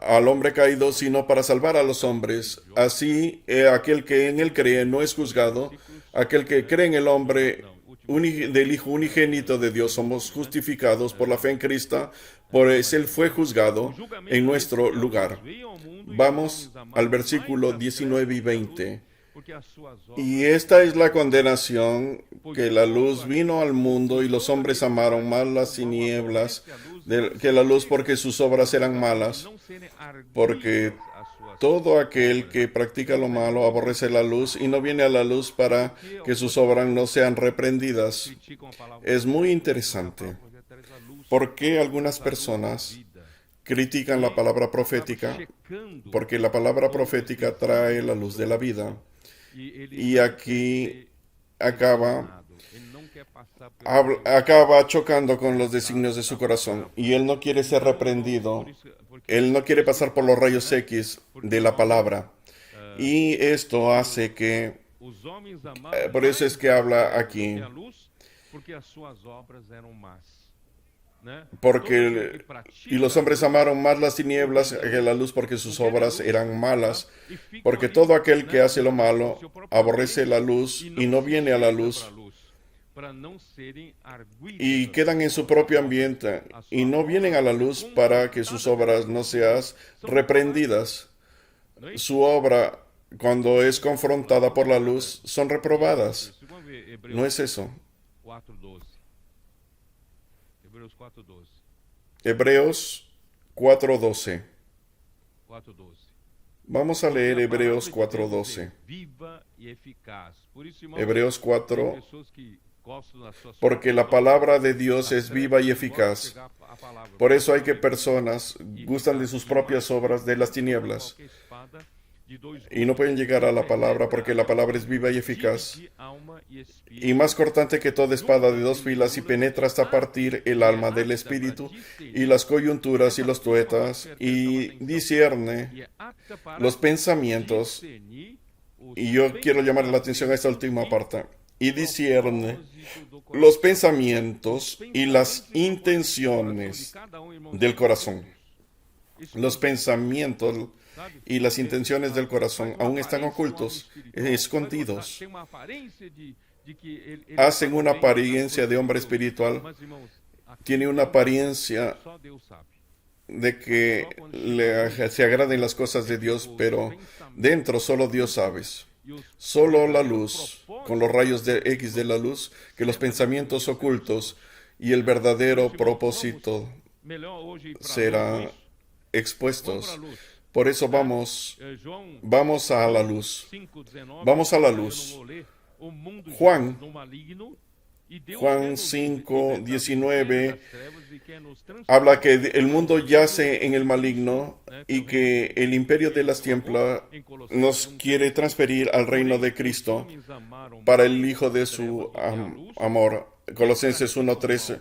al hombre caído, sino para salvar a los hombres. Así, aquel que en él cree no es juzgado. Aquel que cree en el hombre del Hijo unigénito de Dios, somos justificados por la fe en Cristo, pues él fue juzgado en nuestro lugar. Vamos al versículo 19 y 20. Y esta es la condenación, que la luz vino al mundo y los hombres amaron más las tinieblas que la luz, porque sus obras eran malas. Porque todo aquel que practica lo malo aborrece la luz y no viene a la luz para que sus obras no sean reprendidas. Es muy interesante. ¿Por qué algunas personas critican la palabra profética? Porque la palabra profética trae la luz de la vida. Y aquí acaba chocando con los designios de su corazón. Y él no quiere ser reprendido. Él no quiere pasar por los rayos X de la palabra. Y esto hace que... por eso es que habla aquí. Y los hombres amaron más las tinieblas que la luz, porque sus obras eran malas. Porque todo aquel que hace lo malo aborrece la luz y no viene a la luz, y quedan en su propio ambiente y no vienen a la luz para que sus obras no sean reprendidas. Su obra, cuando es confrontada por la luz, son reprobadas. ¿No es eso? Hebreos 4:12. Vamos a leer Hebreos 4:12. Hebreos 4, porque la palabra de Dios es viva y eficaz. Por eso hay que personas gustan de sus propias obras de las tinieblas y no pueden llegar a la palabra, porque la palabra es viva y eficaz y más cortante que toda espada de dos filas, y penetra hasta partir el alma del espíritu y las coyunturas y los tuétanos, y discierne los pensamientos. Y yo quiero llamar la atención a esta última parte. Y discierne los pensamientos y las intenciones del corazón. Los pensamientos y las intenciones del corazón aún están ocultos, escondidos. Hacen una apariencia de hombre espiritual. Tiene una apariencia de que se agraden las cosas de Dios, pero dentro solo Dios sabe. Solo la luz, con los rayos de X de la luz, que los pensamientos ocultos y el verdadero propósito serán expuestos. Por eso vamos a la luz. Vamos a la luz. Juan 5:19 habla que el mundo yace en el maligno y que el imperio de las tinieblas nos quiere transferir al reino de Cristo para el Hijo de su amor. Colosenses 1:13.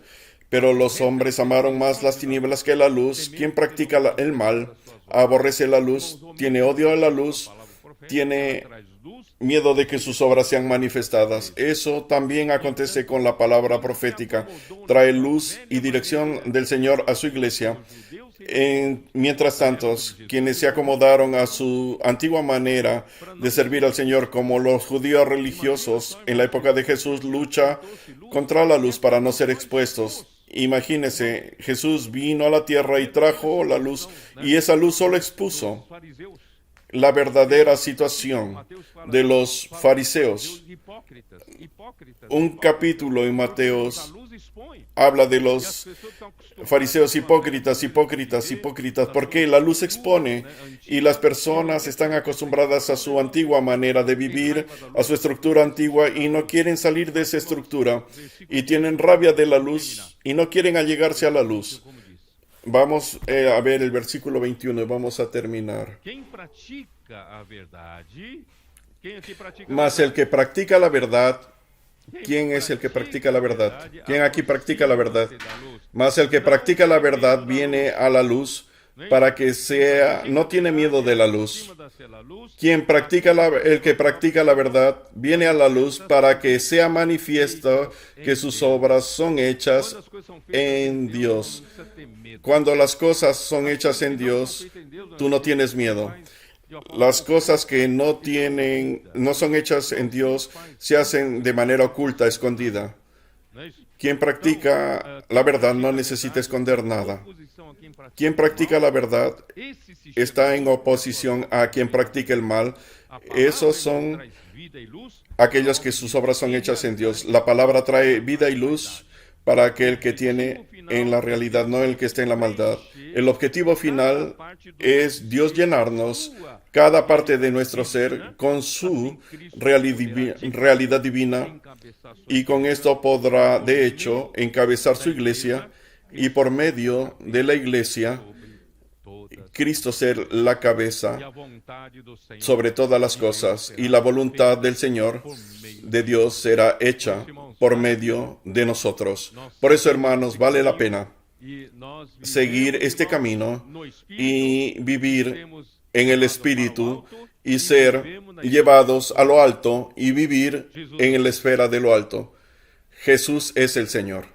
Pero los hombres amaron más las tinieblas que la luz. Quien practica el mal aborrece la luz, tiene odio a la luz, tiene miedo de que sus obras sean manifestadas. Eso también acontece con la palabra profética. Trae luz y dirección del Señor a su iglesia. Mientras tanto, quienes se acomodaron a su antigua manera de servir al Señor, como los judíos religiosos en la época de Jesús, lucha contra la luz para no ser expuestos. Imagínese, Jesús vino a la tierra y trajo la luz, y esa luz solo expuso la verdadera situación de los fariseos. Un capítulo en Mateos habla de los fariseos hipócritas, porque la luz expone y las personas están acostumbradas a su antigua manera de vivir, a su estructura antigua, y no quieren salir de esa estructura, y tienen rabia de la luz y no quieren allegarse a la luz. Vamos a ver el versículo 21 y vamos a terminar. Mas el que practica la verdad, ¿quién es el que practica la verdad? ¿Quién aquí practica la verdad? Mas el que practica la verdad viene a la luz para que no tiene miedo de la luz. El que practica la verdad viene a la luz para que sea manifiesto que sus obras son hechas en Dios. Cuando las cosas son hechas en Dios, tú no tienes miedo. Las cosas que no son hechas en Dios se hacen de manera oculta, escondida. Quien practica la verdad no necesita esconder nada. Quien practica la verdad está en oposición a quien practica el mal. Esos son aquellos que sus obras son hechas en Dios. La palabra trae vida y luz para aquel que tiene en la realidad, no el que esté en la maldad. El objetivo final es Dios llenarnos, cada parte de nuestro ser, con su realidad divina, y con esto podrá, de hecho, encabezar su iglesia, y por medio de la iglesia, Cristo ser la cabeza sobre todas las cosas, y la voluntad del Señor, de Dios, será hecha por medio de nosotros. Por eso, hermanos, vale la pena seguir este camino y vivir en el Espíritu y ser llevados a lo alto y vivir en la esfera de lo alto. Jesús es el Señor.